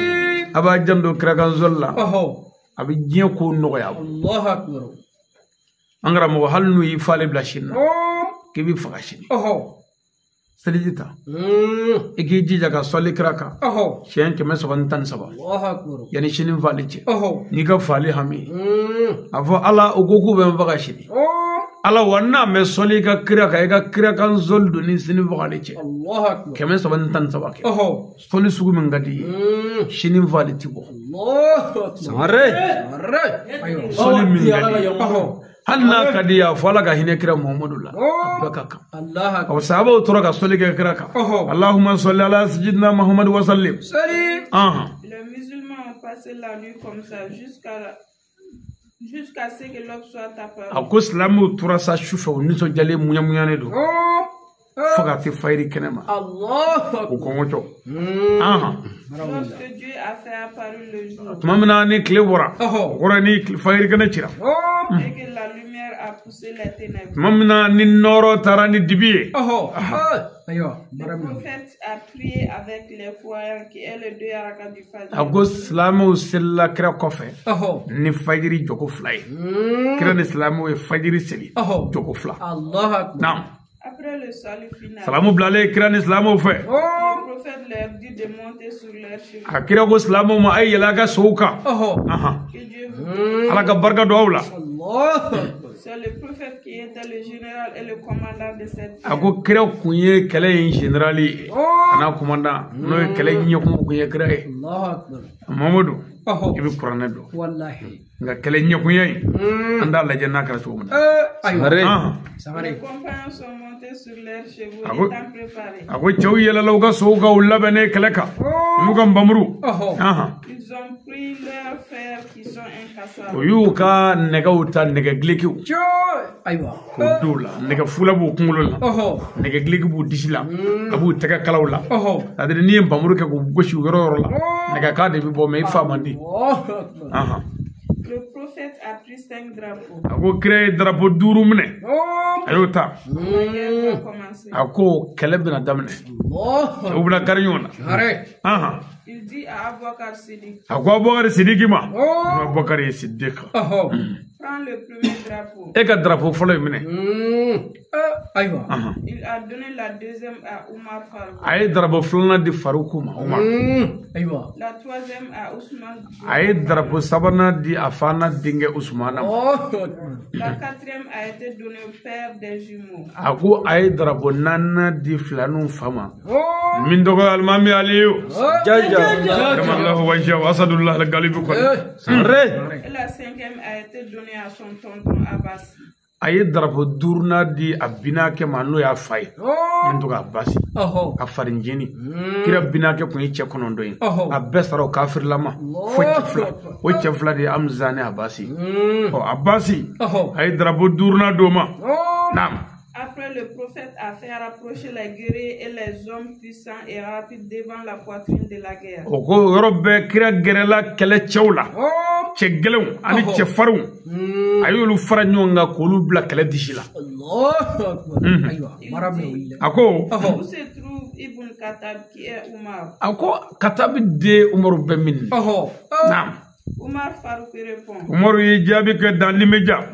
aba jando kraka zolla abi jien ko no ya Allah akbar angara mo halnu yi fale blashin ke bi fagashin Selijita. Igi jija ka soli kraka. Shen keme soban tan saba. Yani shinin vali che. Ni ka vali hami. Avo ala ugoku ben vaga shini. Ala wanna me soli ka kraka ega kraka zol do ni sinin vali che. Keme soban tan saba ke. Soli sugu men gadi. Shinin vali tibo. Samare. Soli min gadi. Hanna kadiya fala ka hine kira Muhammadullah bakaka Allah aw sahaba utura ka soli ka kira ka Allahumma salli ala sayyidina Muhammad wa sallim. Les musulmans ont passé la nuit comme ça jusqu'à ce que l'aube soit apparue. Ako islamu tura sa shufa uniso jale munya munya ne do faga ti fayri kenema Allah ko ngoto Lorsque Dieu a fait apparaître le jour tumamna ni klebora ora ni fayri kana chira et que la lumière a poussé les ténèbres. tumamna ni noro tarani dibi Le prophète a prié avec les croyants qui est le 2 rakat du Fajr. Ako islamu sella kira kofe ni fayri joko flay kira islamu e fayri seli joko fla Allah akbar naam. Après le salut final, Salamu blale kiran islamu fe. le prophète leur dit de monter sur leurs chevaux. Akira go islamu ma ay yalaga souka. Que Dieu vous Alaga barka do awla. C'est le prophète qui était le général et le commandant de cette guerre. Ako kira kunye kele en generali. Ana commandant no kele nyoku kunye kira e. Allahu akbar. Mamadou. Ibi Qur'an do. Wallahi. Nga kele nyoku yai. Anda la janna kala to mun. Les compagnons sont montés sur leurs chevaux étant préparés. Ako chaw yela lawga souka ulla bene keleka. Mugam bamru. Ils ont pris leurs fers qui sont incassables. Oyuka nega uta nega glikiu. Aywa. Kudula nega fula bu kungulula. Nega gliki bu disila. Abu tega kalawla. Adere ni bamru ke ko goshi yoro la. Nega ka de bi bo me famandi. Le prophète a pris 5 drapeaux. Ako créé drapeau duru mine. Ayota. La guerre va commencer. Ako kelebna damne. Ubla karnyona. Il dit à Abouakar Siddiq. Ako Abouakar Siddiq ma. Abouakar Siddiq. Prends le premier drapeau. Eka drapeau folo mine. Aywa. Il a donné la deuxième à Omar Farouk. Ay drapeau flona di Farouk ma Omar. Aywa. La troisième à Ousmane. Ay drapeau sabana di Afana dinge Ousmane. La quatrième a été donnée au père des jumeaux. Ako ay drapeau nana di flanu fama. Min dogo almami Aliyu. Allahu wajha wa asadullah al-galibu ko. Et la cinquième a été donnée à son tonton Abbas. Aye drapeau durna di abina ke manu ya fay. Min dogo Abbas. A farinjini. Kira bina ke kun yiche konondo yin. Abesaro kafir lama. Foche fla di amzane Abbasi. Abbasi. Aye drapeau durna doma. Naam. Après, le prophète a fait rapprocher les guerriers et les hommes puissants et rapides devant la poitrine de la guerre. Oko yorobbe kira gerela kele chawla. Che gelew ani che faru. Ayolu faranyonga kolu bla kele dishila. Ako Où se trouve Ibn Khattab qui est Omar? Ako Khattab de Omar Bemin. Naam. Omar Farouk répond. Omar yi jabi que dans l'immédiat.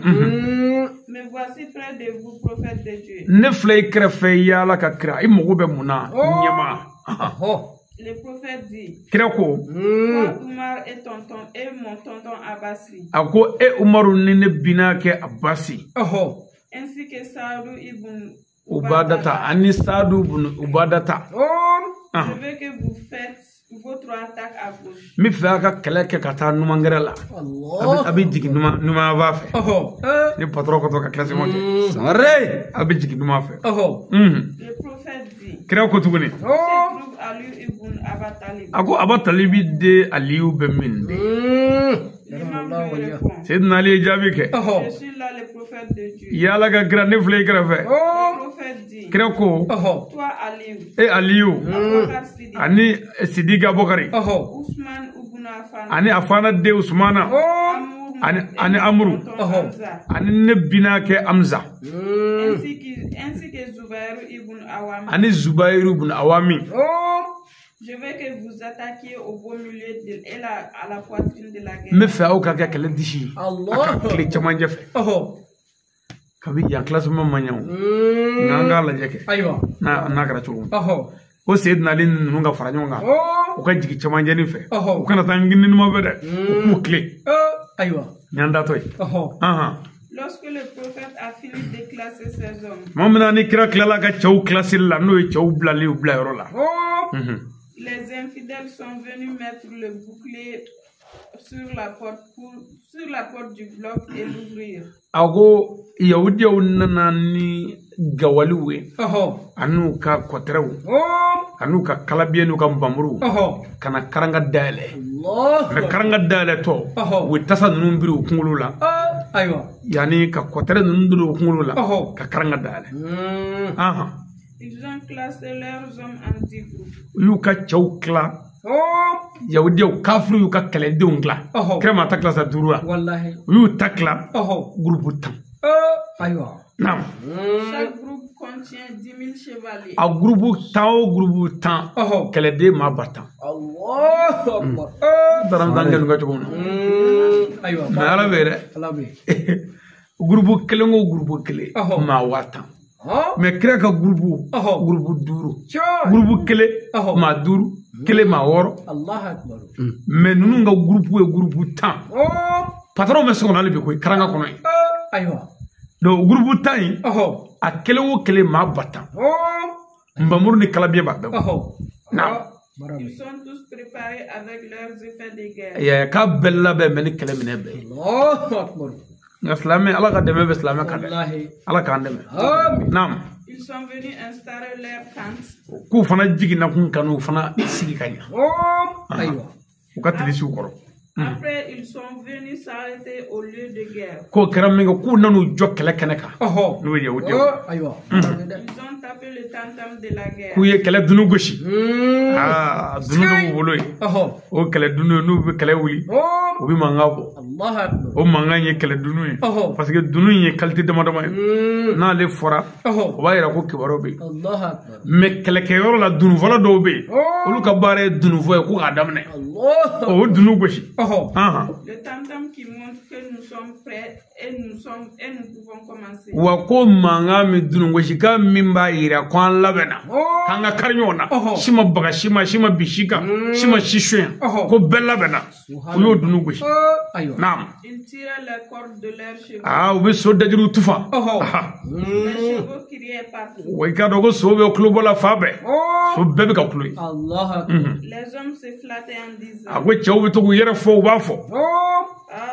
Mais voici près de vous, prophète de Dieu. Ne flay krefe yala ka kira imogo be muna nyama. Le prophète dit. Kira ko Toi, Omar et mon tonton Abbasi. Ako Umaru nene bina ke Abbasi. Ainsi que Saadou ibn Ubadata ani Saadou ibn Ubadata. Je veux que vous faites votre attaque à gauche. Mi fa ka kele ke kata numangere la. Abi jigi numa va fe. Ni patro ko to ka classe monte. Sare abi jigi numa fe. Le prophète dit. Kira ko tuguni. Se trouve Ali ibn Abatalib. Ako Abatalibi de Aliou Bemin. L'imam lui répond. Sayyidina Ali jabi ke. Je suis là le prophète de Dieu. Yala ka kira ne flay krefe. Le prophète dit. Kira ko Toi Ali. Aliou Abouakar Siddiq. ani Siddiq Abubakar. Ousmane ibn Affan. Ani Afana de Usmana. Ani Amru. Ani ne bina ke Amza. Ainsi que Zubair ibn Awami. Ani Zubair ibn Awami. Je veux que vous attaquiez au beau milieu et à la poitrine de la guerre. Me fa o ka kele dishi. Allah. Kle chamanje fe. kabi yan classement manyaw nganga la jeke aywa na kara chugo ko sayyidina ali nunga faranyo o ka jigi chama jeni fe o kana tangin ni mo bede ko clé aywa nyanda toy Lorsque le prophète a fini de classer ses hommes, les infidèles sont venus mettre le bouclier sur la porte du bloc et l'ouvrir. Ago Yahudiya nani gawaliwe anu ka koterew anu ka kalabienu ka mbamuru kana karanga dale me karanga dale to we tasa nunu biru kungulu la aywa yani ka kotere nunu biru kungulu la ka karanga dale Ils ont classé leurs hommes en 10 groupes. Yu ka chawkla Yahudiya kafru yu ka kele dungla krema ta klasa durua wallahi yu takla groupe tam aywa nam Chaque groupe contient 10 000 chevaliers. A groupe tan kele de ma batan Allahu akbar daram dangen ga jogon aywa ma ala bere groupe kele ma watan mais kira ka groupe duru groupe kele ma duru kele ma woro Allahu akbar mais nunu nga groupe tan patron me sona le be ko karanga kono aywa do groupe tan a kele ma batan mbamuru ni kalabie ba na Ils sont tous préparés avec leurs effets de guerre. ya ka bella be men kele mine be Allahu akbar islami ala ka deme be islami ka wallahi ala ka deme nam Ils sont venus installer leur tente. ku fana jigi na kun kanu fana sigi kanya aywa ku ka tili su koro Après, ils sont venus s'arrêter au lieu de guerre. ko keraminga ku nanu jokele keneka no ye wude aywa Ils ont tapé le tam-tam de la guerre. ku ye kele dunu goshi dunu no woloy o kele dunu no be kele wuli o bi mangabo Allahu akbar o manganye kele dunu parce que dunu ye qualité de madama na le fora o ba yira ko kibaro be Allahu akbar me kele ke yoro la dunu vola do be olu ka bare dunu voye ko adamne o dunu goshi Le tam-tam qui montre que nous sommes prêts et nous pouvons commencer. wa ko manga mi dunu goshi ka mimba ira kwan labena kanga karnyona shima baga shima bishika shima shishwen ko bella bena uyo dunu goshi aywa nam Ils tiraient les cordes de leurs chevaux. ube so dajiru tufa Les chevaux criaient partout. way ka dogo so be klubo la fabe so bebe ka kluy Allahu akbar Les hommes se flattaient en disant agwe chawu to yere fo ba fo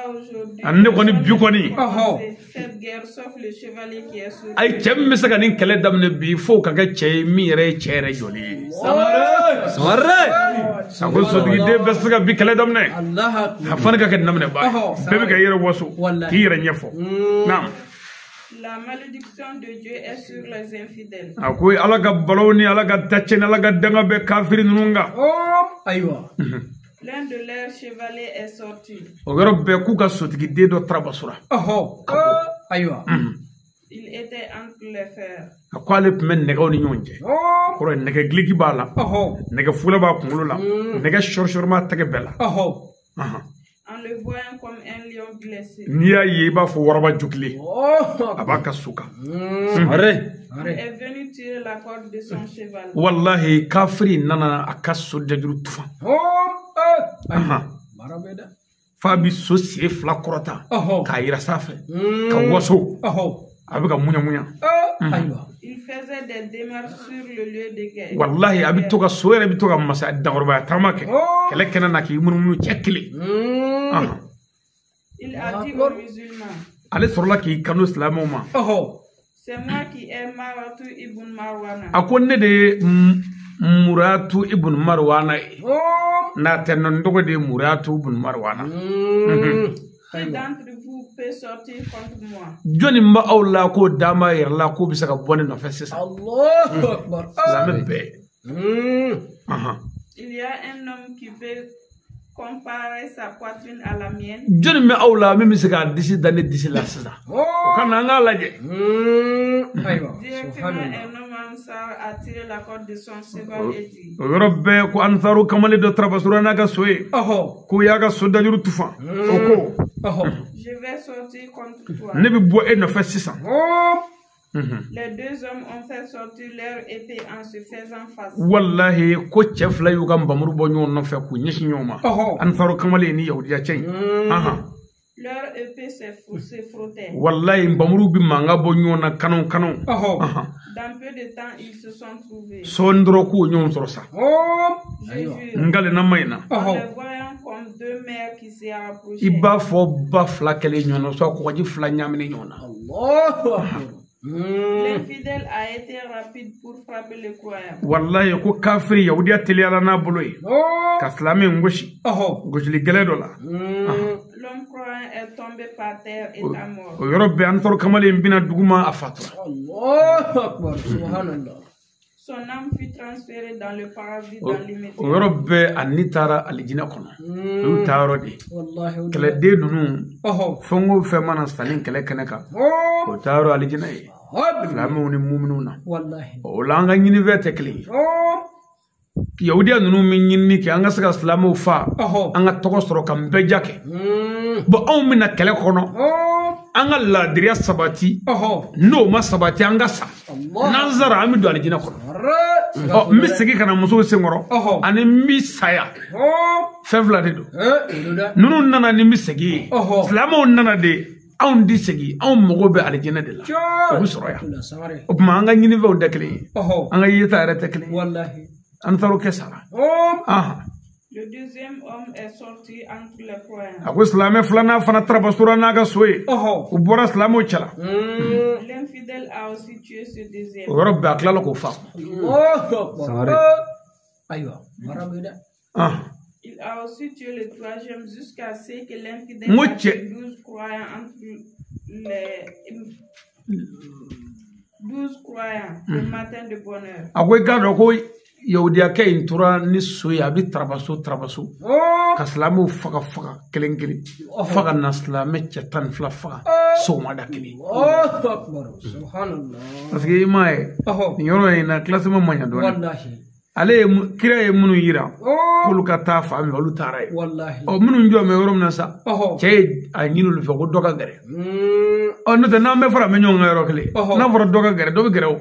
aujourd'hui, ande koni bi koni cette guerre sauf le chevalier qui est sur ay chem misaka nin kele damne bi fo ka ga che mi yere chere joli samare ago so de besaka bi kele damne Allahu akbar afan ka ke namne ba bebe ka yere waso ki yere nyefo nam La malédiction de Dieu est sur les infidèles. akoy ala ga baloni ala ga tacce ala ga danga be kafiri nunga aywa L'un de leurs chevaliers est sorti. o yoro be ku ka sotigi de do trabasura aywa Il était entre les fers. akwale men nega oni nyonje koro nega gliki bala nega fula ba kungulu la nega shorshor ma tege bella En le voyant comme un lion blessé. niya ye ba fo waraba jukli abaka suka Est venu tirer la corde de son cheval. wallahi kafiri nana akaso dajuru tufa fa bi so sie fla korota ka ira safe ka waso abika munya aywa Il faisait des démarches sur le lieu de guerre. wallahi abi to ka so yere bi to ka masa dagorba tamake kele kenana ki munu chekli Il a dit aux musulmans, ale sorla ki kanu islamo ma c'est moi qui ai Maratu ibn Marwana. akonne de muratu ibn marwana na tenon dogo de muratu ibn marwana Qui d'entre vous peut sortir contre moi? joni ma awla ko dama yerla ko bisa ka bonne no fessisa Allahu akbar la mebe Il y a un homme qui peut comparer sa poitrine à la mienne. joni me awla me bisa ka disi dane disi la sisa kana nga laje aywa Directement, un homme ansar a tiré la corde de son cheval et dit, robbe ko ansaru kamale do trabasura naga soye ko yaga so dajuru tufa oko Je vais sortir contre toi. ne bi bo e no fa sisan Les deux hommes ont fait sortir leur épée en se faisant face. wallahi ko cɛ fila y'u ka nbamuru bɔ ɲɔgɔn nɔfɛ k'u ɲɛsin ɲɔgɔn ma an faro kamalen ni yahudiya cɛ in Leur épée se frottait. wallahi nbamuru bi manga bɔ ɲɔgɔn na kanu Dans peu de temps, ils se sont trouvés. sɔɔni dɔrɔn k'u ɲɔgɔn sɔrɔ sa Je jure, ngale na ma in na en les voyant comme deux mères qui se i rapprochaient. b'a fɔ ba fila kɛlen ɲɔgɔn na sɔ kɔgɔji fila ɲaminen ɲɔgɔn na L'infidèle a été rapide pour frapper le croyant. wallahi ko kafiri yahudiya teliyala n'a bolo ye ka silamɛ gosi gosili gɛlɛ dɔ la L'homme croyant est tombé par terre et est mort. o yɔrɔ bɛɛ an tɔrɔ kamalen bina duguma a fatura Son âme fut transférée dans le paradis dans l'immédiat. o yɔrɔ bɛɛ a ni taara alijinɛ kɔnɔ olu taa yɔrɔ de kɛlɛden ninnu fɛn o fɛn mana sanni kɛlɛ kɛnɛ kan o taa yɔrɔ alijinɛ ye silamɛw ni muminunw na o la an ka ɲinifɛn tɛ kelen ye yahudiya ninnu min ɲinini kɛ an ka se ka silamɛw fa an ka tɔgɔ sɔrɔ ka n bɛɛ ja kɛ bɔn anw bɛna kɛlɛ kɔnɔ an ka laadiriya sabati n'o ma sabati an ka sa n'an sara an bɛ don alijinɛ kɔnɔ n bɛ segin ka na musow senkɔrɔ ani n bɛ saya fɛn fila de don ninnu nana ni n bɛ segin ye silamɛw nana de anw di segin anw mago bɛ alijinɛ de la o bɛ sɔrɔ yan o tuma an ka ɲinifɛnw tɛ kelen ye an ka yeta yɛrɛ tɛ kelen ye an taar'o kɛ sara Le deuxième homme est sorti entre les croyants. a ko silamɛ filanan fana tarabasura n'a ka so ye u bɔra silamɛw cɛla L'infidèle a aussi tué ce deuxième. o yɔrɔ bɛɛ a tilala k'o fa Il a aussi tué le troisième jusqu'à ce que l'infidèle a tué 12 croyants entre les 12 croyants le matin de bonne heure. a ko i k'a dɔn ko yahudiyakɛ in tora ni so ye a bɛ tarabaso ka silamɛw faga kelen kelen fo ka na silamɛ cɛ 12 faga sɔgɔmada kelen parce que i m'a ye nin yɔrɔ in na classement man ɲɛ dɔɔnin ale kira ye minnu yira k'olu ka taa fan min olu taara ye minnu jɔ mɛ yɔrɔ min na sa cɛ ye a ɲini olu fɛ ko dɔ ka gɛrɛ n'o tɛ n'an bɛɛ fara mɛ ɲɔgɔn kan yɔrɔ kelen n'a fɔra dɔ ka gɛrɛ dɔ bɛ gɛrɛ o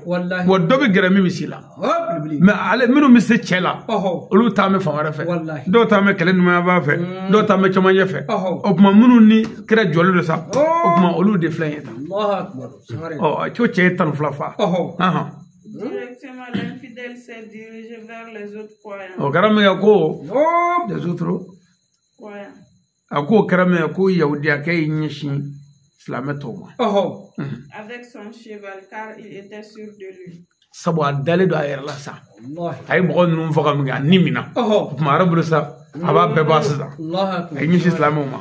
wa dɔ bɛ gɛrɛ min bɛ si la mɛ ale minnu bɛ se cɛ la olu taa mɛ fan wɛrɛ fɛ dɔw taa mɛ kɛlɛ ɲumanba fɛ dɔw taa mɛ cɛmancɛ fɛ o tuma minnu ni kira jɔlen don sa o tuma olu de filɛ ye tan a co cɛ ye 12 fa Directement, l'infidèle s'est dirigé vers les autres croyants. O kɛra min kɛ ko des autres Croyants. a ko kɛra min kɛ ko yahudiyakɛ y'i ɲɛsin silamɛ tɔw ma Avec son cheval, car il était sûr de lui. sabu a dalen don a yɛrɛ la sa a ye mɔgɔ ninnu faga min kɛ a ni minna o tuma a yɛrɛ bolo sa a b'a bɛɛ ban sisan a ye ɲɛsin silamɛw ma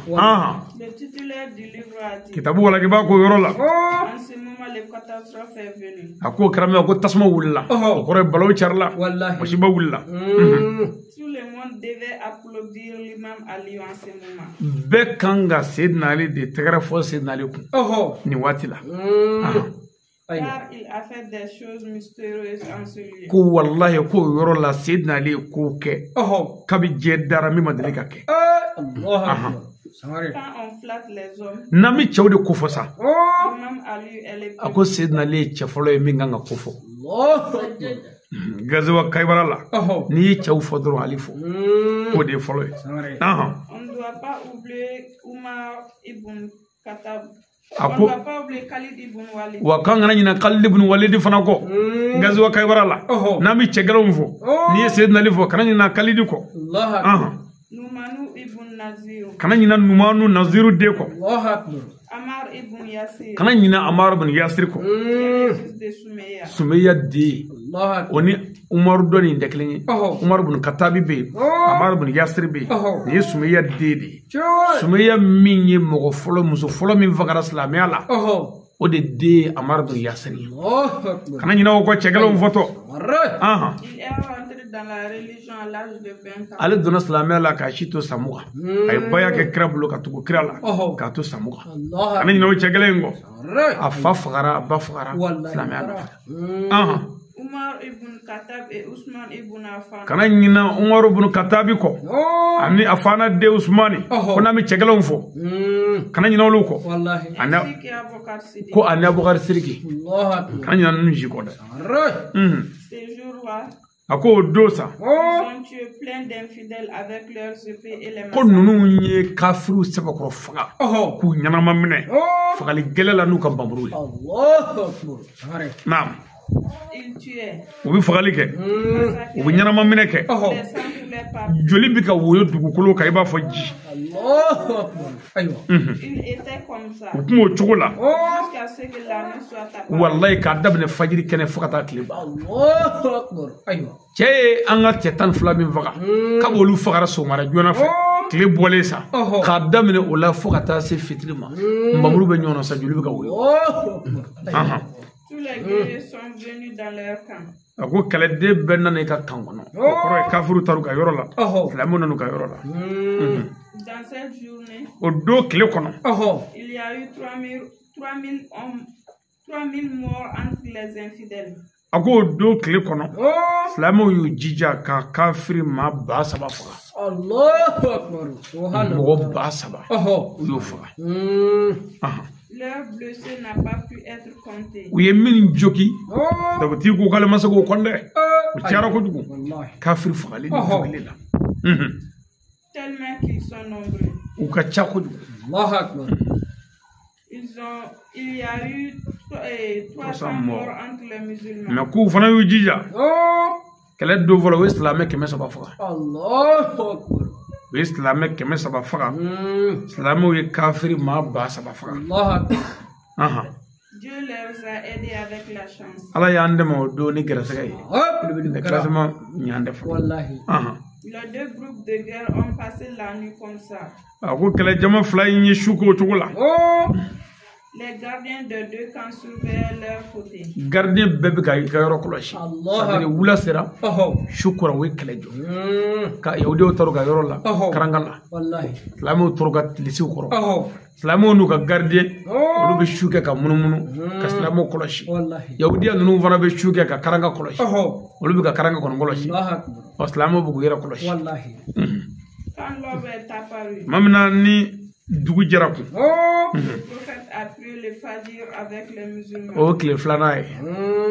Le titulaire du livre a dit, kitabu walakiba k'o yɔrɔ la en ce moment, le catastrophe est venu. a ko kɛra min kɛ ko tasuma wulila o kɔrɔ ye balawu carila masiba wulila Tout le monde devait applaudir l'imam Ali en ce moment. bɛɛ kan ka Seydina Ali de tɛgɛrɛ fɔ Seydina Ali kun nin waati la Car il a fait des choses mystérieuses en ce lieu. ko wallahi ko yɔrɔ la Seydina Ali ye ko kɛ kabi diɲɛ dara min ma deli ka kɛ Quand on flatte les hommes, n'an bɛ cɛw de ko fɔ sa l'imam Ali est le a ko Seydina Ali ye cɛ fɔlɔ ye min kan ka ko fɔ gazewa Kaybara la n'i ye cɛw fɔ dɔrɔn Ali fɔ o de ye fɔlɔ ye On ne doit pas oublier Umar ibn Khattab. a On ne ko doit pas oublier Khalid ibn Walid. wa k'an kana ɲina Khalid ibn Walid fana kɔ gazewa Kaybara la n'an bɛ cɛ gɛlɛnw fɔ n'i ye Seydina Ali fɔ kana ɲina Khalid kɔ Numanu ibn Nazir. kana ɲina Numanu Naziru de kɔ Amar ibn Yasir. kana ɲina Amar ibn Yasir kɔ Fils de Sumayya. Sumayya de o ni Umaru dɔ nin tɛ kelen ye Umaru ibn Khattabi bɛ yen Amar ibn Yasir bɛ yen nin ye Sumayya de ye Sumayya min ye mɔgɔ fɔlɔ muso fɔlɔ min fagara silamɛya la o de ye Amar ibn Yasir ye kana ɲina o kɔ cɛ gɛlɛnw fɔtɔ Il est rentré dans la religion à l'âge de 20 ans. ale donna silamɛya la k'a si to san 20 a ye baya kɛ kira bolo ka tugu kira la k'a to san 20 kana ɲina o cɛ gɛlɛn in kɔ a fa fagara a ba fagara silamɛya nɔfɛ Umar ibn Khattab et Ousmane ibn Affan. Kana nyina Umar ibn Khattab ko ani Affana de Ousmane kona mi cegalon fo kana nyina wolu ko wallahi ana Siddiq. ko ani Abubakar Siddiq Allahu akbar kana nyina nu ji ko da Ces jours-là ako dosa ils ont tué plein d'infidèles avec leurs épées et les ko nunu nye kafiru sabako faga ku nyana mamne fagali gelela nu kam bamru Allahu akbar naam ils tuaient ubi fagali ke ubi nyana mamne ke les sangs coulaient partout. joli bi ka woyo dugukolo ka iba fo ji Allahu akbar aywa Il était comme ça kumo chogola jusqu'à ce que la nuit soit apparue. wallahi ka dabne fajiri kene fakata kliba Allahu akbar aywa cɛ an ka cɛ tan fila min faga ka b'olu fagara sɔgɔmada joona fɛ tile bɔlen sa k'a daminɛ o la fo ka taa se fitiri ma nbamuru bɛ ɲɔgɔn na sa joli bɛ ka woyo Tous les guerriers sont venus dans leur camp. a ko kɛlɛden bɛɛ nana i ka kan kɔnɔ o kɔrɔ ye kafiru taru ka yɔrɔ la silamɛw nanu ka yɔrɔ la Dans cette journée o don tile kɔnɔ il y a eu 3000 hommes, 3000 morts entre les infidèles. a ko o don tile kɔnɔ silamɛw y'u jija ka kafiri maa 3,000 faga Allahu akbar mɔgɔ 3,000 u y'o faga Leur blessé n'a pas pu être compté. u ye min jogi dagotigi ko k'ale ma se k'o kɔn dɛ o cayara kojugu kafiri fagali ni jogili la Tellement qu'ils sont nombreux. u ka ca kojugu Allahu akbar Il y a eu 300 morts entre les musulmans. mais k'u fana y'u jija kɛlɛ don fɔlɔ u ye silamɛ 300 faga Allahu akbar u ye silamɛ 300 faga silamɛw ye kafiri maa 3,000 faga Allahu akbar Dieu les a aidés avec la chance. ala y'an dɛmɛ o don ni gɛrɛsɛgɛ ye déclassement ɲan dɛ wallahi Les deux groupes de guerre ont passé la nuit comme ça. a ko kɛlɛ jama fila in ye su k'o cogo la Les gardiens de deux camps surveillaient leur côté. gardien bɛɛ bɛ ka i ka yɔrɔ kɔlɔsi c'est-à-dire wula sera su kora u ye kɛlɛ jɔ ka yahudiw taru ka yɔrɔ la karanga la silamɛw taru ka tilisiw kɔrɔ silamɛw n'u ka gardien olu bɛ su kɛ ka munumunu ka silamɛw kɔlɔsi yahudiya ninnu fana bɛ su kɛ ka karanga kɔlɔsi olu bɛ ka karanga kɔni kɔlɔsi ɔ silamɛw bɛ k'u yɛrɛ kɔlɔsi Quand l'aube est apparue, tuma min na ni dugu jɛra kun le prophète a prié le fajr avec les musulmans. o ye tile filanan ye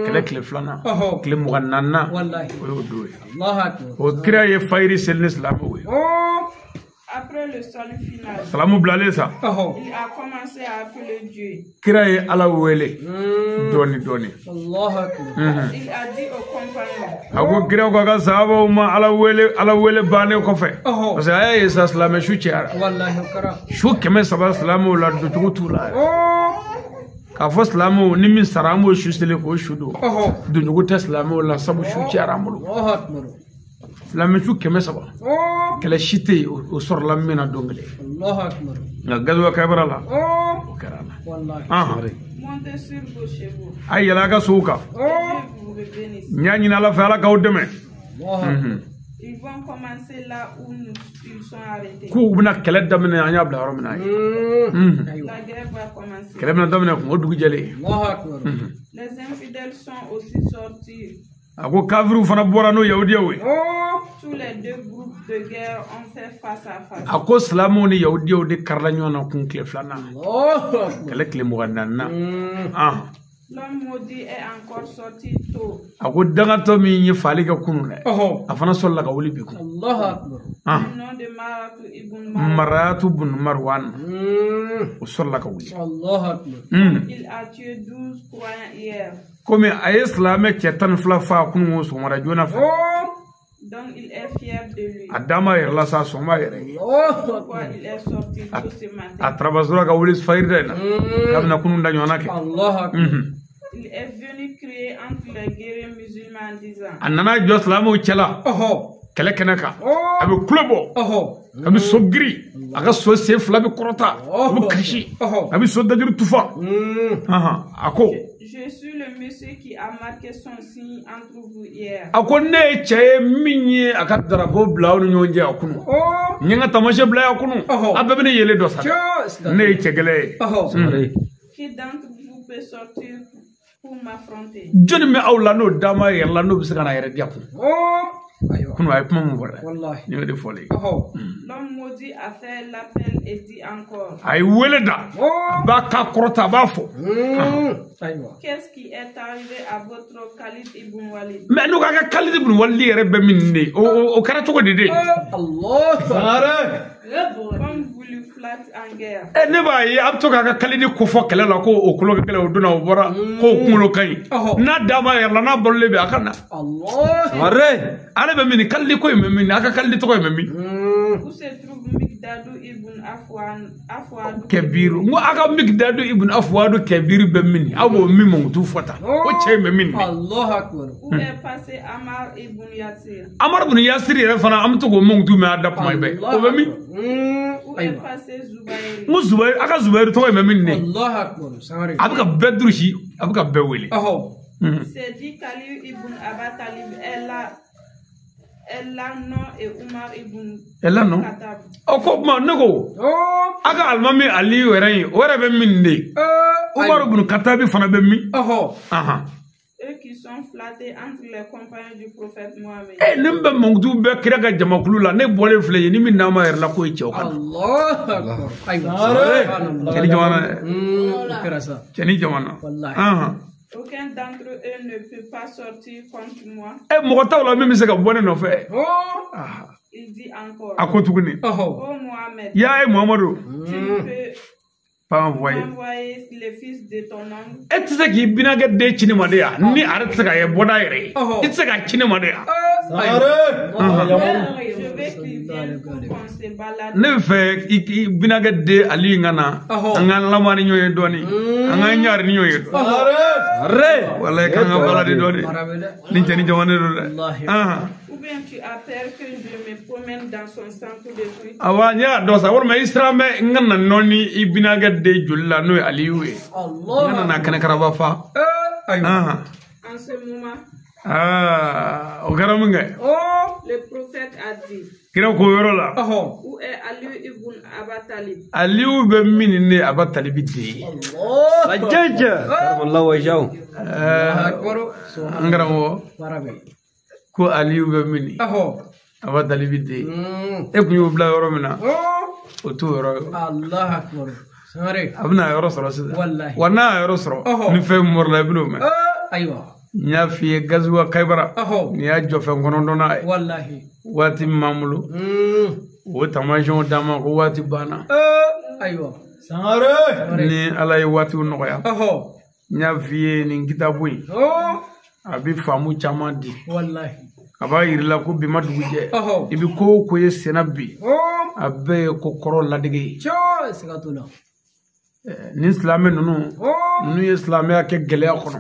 kɛlɛ tile filanan tile 24nan o y'o don ye o kira ye fayiri seli ni silamɛw ye Après le salut final, silamɛw bilalen sa il a commencé à appeler Dieu. kira ye ala wele dɔɔni dɔɔni Il a dit aux compagnons, a ko kira ko a ka sahabaw ma ala wele bannen kɔfɛ parce que a y'a ye sa silamɛ su cɛyara su 300 silamɛw la doncogo t'u la k'a fɔ silamɛw ni min sara an b'o su seli k'o su don doncogo tɛ silamɛw la sabu su cɛyara an bolo silamɛ su 300 kɛlɛ si tɛ yen o sɔrɔla min na don kelen nka gazuwa kɛbara la o kɛra la montez sur vos chevaux. a ye yɛlɛ a ka sow kan Dieu vous bénisse. n y'a ɲini ala fɛ ala k'aw dɛmɛ Ils vont commencer là où ils sont arrêtés. k'u bɛna kɛlɛ daminɛ an y'a bila yɔrɔ min na ye La guerre va commencer. kɛlɛ bɛna daminɛ kun o dugu jɛlen Les infidèles sont aussi sortis. a ko kafiriw fana bɔra n'o yahudiyaw ye Tous les deux groupes de guerre ont fait face à face. a ko silamɛw ni yahudiyaw de karila ɲɔgɔn na kun tile 2nan kɛlɛ tile 24nan L'homme maudit est encore sorti tôt. a ko dangatɔ min ye faali kɛ kunun dɛ a fana sɔrɔla ka wuli bi kun Du nom de Maratu ibn Marwan. marayatu bun marwan o sɔrɔla ka wuli Il a tué 12 croyants hier. komi a ye silamɛ cɛ 12 fa kunun o sɔgɔmada joona fɛ Donc il est fier de lui. a dama yɛrɛ la sa sɔgɔma yɛrɛ ye Pourquoi il est sorti tôt ce matin? a tarabasura ka wuli fayiri da in na k'a bɛna kunun da ɲɔgɔnna kɛ Il est venu crier entre les guerriers musulmans en disant, a nana jɔ silamɛw cɛla kɛlɛ kɛnɛ kan a bɛ kulo bɔ a bɛ so giri a ka so sen 2 bɛ kɔrɔta a bɛ kasi a bɛ so dajiri tufa a ko je suis le monsieur qui a marqué son signe entre vous hier. a ko ne ye cɛ ye min ye a ka darapo bila aw ni ɲɔgɔn cɛ a kunu n ye n ka tamasiyɛn bila a kunu a bɛɛ bɛ ne yelen dɔ sa ne ye cɛ gɛlɛn ye Qui d'entre vous peut sortir pour m'affronter. Joni me awla no dama yalla no bisaka na yere diapu. Kun wa kuma mun wala. Wallahi. Ni de folie. L'homme maudit a fait l'appel et dit encore. Ay weleda. Ba ka korota ba fo. Qu'est-ce qui est arrivé à votre Khalid ibn Walid? Mais no ka Khalid ibn Walid yere be minne. O kara to ko dede. Allah. Comme vous lui flatte en guerre. Ne ba yi ab to ka Khalid ko fo kele la ko o kulo kele o duna o bora ko kumulo kai. Na dama yalla na bolle be akana. Allah. Ale be min Khalid ko min aka Khalid to ko min. Où se trouve Mikdadu ibn Afwad? Kebiru. Ngo aka Mikdadu ibn Afwad Kebiru be min. Abo mi mo tu fota. O che me min. Allah akbar. Où est passé Amar ibn Yasir? Amar ibn Yasir yere fana am to go mo tu me adap mai be. O be mi. Où est passé Zubair? Mo Zubair aka Zubair to me min ne. Allah akbar. Sangare. Abuka Bedru shi abuka bewele. C'est dit Khalid ibn Aba Talib Ella non et Umar ibn Khattab. O ko ma nego. Aka almami Ali were be min ne. Umar ibn Khattab fana be mi. Eux qui sont flattés entre les compagnons du prophète Mohammed. Nimbe mongdu be kira ga jamakulu la ne bole fle ni min na ma yer la ko ci o kan. Allah akbar. Aywa. Keni jamana. Keni jamana. Wallahi. Aucun d'entre eux ne peut pas sortir contre moi. Mo taw la même se ka bonne no fe. Il dit encore. Akotuguni. Oh Mohammed. Ya Muhammadu. Tu peux pas envoyer les fils de ton oncle. Et tu sais qui binaga de chini madea ni arrête ka ye boda yere. Et tu sais ka chini madea. Je vais qu'il vienne pour qu'on se balade. Ne fait binaga de ali ngana. Anga lamani nyoye doni. Anga nyar ni nyoye. Wallahi kan nga balade doni. Ni tani jawane do. Ou bien tu as peur que je me promène dans son sang tout de suite. Awa nya do sa wor ma israme ngana noni ibinaga de julla no aliwe. Allah. Ngana na kana karaba fa. En ce moment. O garamunga. Le prophète a dit. Kira ko yoro la. Où est Ali ibn Aba Talib? Aliou be minine Aba Talib di. Allah. Bajaja. Karamallahu wajahu. Ngaramo. Ko Aliou be mini. Aba Talib di. E ku ñu bla yoro mina. O tu yoro. Allah akbar. Sangare. Abna yoro soro sida. Wallahi. Wana yoro soro. Ni fe morla ibnu me. Aywa. Nya fi gazwa Kaybara. Ni ya jofe ngono dona. Wallahi. Wati mamulu. O tamajon dama ko wati bana. Aywa. Sangare. Ni ala yi wati noya. Nya fi ni kitabu yi. Abi famu chama di. Wallahi. Aba yirila ko bi maduguje. Ibi ko ye senabi. Abe ko koro ladege. Cho sigatula. Ni islamé nunu ye islamé ke gele akono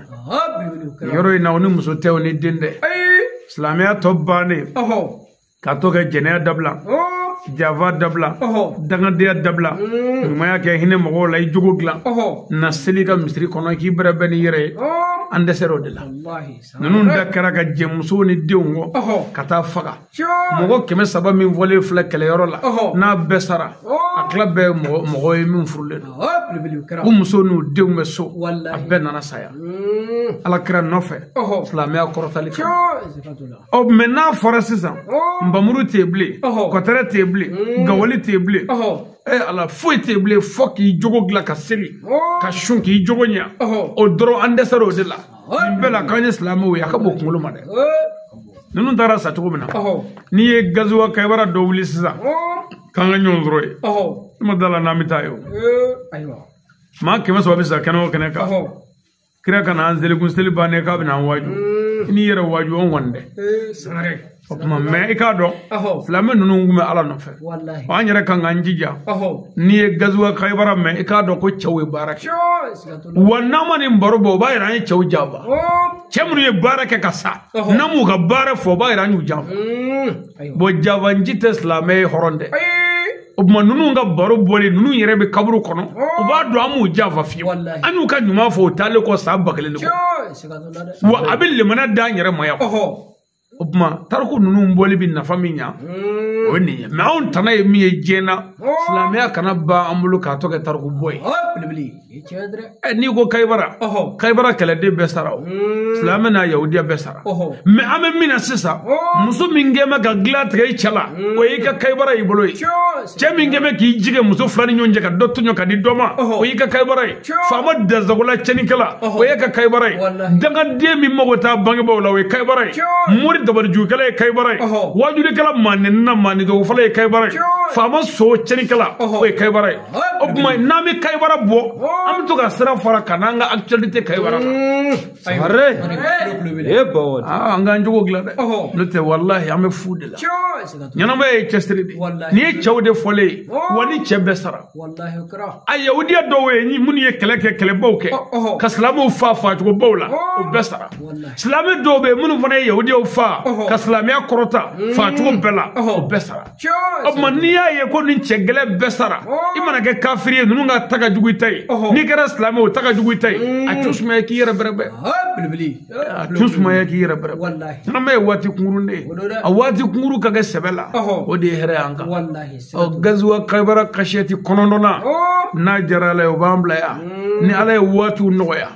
yoro ina oni musote oni dinde islamé to bane ka to ke jene dabla java dabla dangade dabla maya ke hine mo lay jogo glan na selika misri kono ki brebe ni yere ande sero de la wallahi nunu dakara ka jemso ni dewngo kata faga mo keme saba min volé fla kele yoro la na besara akla be mo min furle ko muso nu dewme so abbe nana saya ala kira nofe islamé akorotali o mena forasisa mbamuru teble kotere teble gawali teble ala foi teble foki jogo gla ka seri ka shunki jogo nya o dro ande saro de la bela kanye islamé ya ka bokungolo made nunu tara sa tugo mina ni ye gazwa Kaybara do wuli sisa kanga nyondroy ma dala namitayo aywa ma kema so bisa kano kene ka kira kana anzeli kun seli bane ka bina waju ni yere waju on wande sare ma me ka do flamen nunu ngume ala no fe wallahi wa nyere kan anjija ni ye gazwa Kaybara me ka do ko chawe baraka wanna mani mbarobo ba ira ni chaw jaba chemru ye baraka kasa namu ga bare fo ba ira ni jaba bo jaba njite islamé horonde Obma nunu nga baro boli nunu yere be kaburu kono uba do amu java fi anu ka nyuma fo tale ko sa bakale ko wa abil le mana da yere maya o kuma tariku ninnu bɔli bi nafa min ɲa o ye nin ye mais anw tana ye min ye diɲɛ na silamɛya kana ban an bolo k'a tɔ kɛ tariku bɔ ye n'i ko Kayibara kɛlɛden bɛɛ sara o silamɛ n'a yahudiya bɛɛ sara mais an bɛ min na sisan muso min kɛn bɛ ka dilan tigɛ i cɛ la o y'i ka Kayibara y'i bolo ye cɛ min kɛn bɛ k'i jigin muso fila ni ɲɔgɔn cɛ ka dɔ tɔɲɔ ka di dɔ ma o y'i ka Kayibara ye faama dasagola cɛnikɛla o y'i ka Kayibara ye dangaden min mago t'a bangebaaw la o ye Kayibara ye mori dabalijugukɛla ye Kayibara ye wajurikɛla maanɛnina maanɛtɔgɔfɔla ye Kayibara ye faama so cɛnikɛla o ye Kayibara ye o tuma n'an bɛ Kayibara bɔ an bɛ to ka sira fara ka n'an ka actualité Kayibara la an k'an jogo dilan dɛ n'o tɛ walahi an bɛ fu de la ɲɛnamaya ye cɛsiri de nin ye cɛw de fɔlen ye wa ni cɛ bɛɛ sara a yahudiya dɔw ye minnu ye kɛlɛ kɛ kɛlɛbaw kɛ ka silamɛw fa facogobaw la o bɛɛ sara silamɛ dɔw bɛ yen minnu fana ye yahudiyaw fa ka silamɛya kɔrɔta facogo bɛɛ la o bɛɛ sara o tuma n'i y'a ye ko nin cɛ gɛlɛ bɛɛ sara i mana kɛ kafiri ye ninnu ka ta ka jugu i ta ye n'i kɛra silamɛ o ta ka jugu i ta ye a tun sumaya k'i yɛrɛ bɛrɛbɛ a tun sumaya k'i yɛrɛ bɛrɛbɛ ɲɛnama ye waati kunkurun de ye a waati kunkuru ka kɛ sɛbɛ la o de ye hɛrɛ y'an kan gazuwa Kayibara kasiyɛti kɔnɔntɔnna n'a diyara Ala ye o b'an bila yan ni Ala ye waatiw nɔgɔya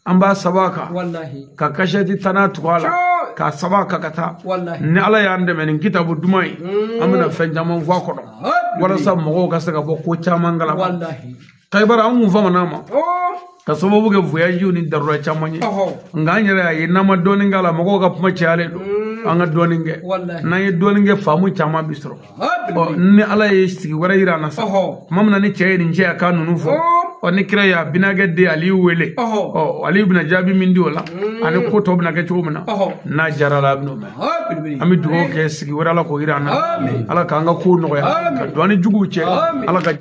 an b'a saba kan ka kasiyɛti tanna tugu a la k'a saba kan ka taa ni Ala y'an dɛmɛ nin kitabu duman ye an bɛna fɛn caman fɔ a kɔnɔ walasa mɔgɔw ka se ka bɔ ko caman kalama Kayibara an kun famana ma ka sababu kɛ voyage ni darura caman ye nka an yɛrɛ y'a ye n'an ma dɔɔnin k'a la mɔgɔw ka kuma cayalen don an ka dɔɔnin kɛ n'an ye dɔɔnin kɛ faamu caman bi sɔrɔ ni Ala ye sigi wɛrɛ yira an na sa tuma min na ni cɛ ye nin cɛ ya kan ninnu fɔ ni kira y'a binakɛ den Aliyu wele Aliyu bɛna jaabi min di o la ani ko tɔw bɛna kɛ cogo min na n'a diyara la a bɛn'o mɛn an bɛ dugawu kɛ sigi wɛrɛ Ala k'o yira an na Ala k'an ka kow nɔgɔya ka don an ni juguw cɛ Ala ka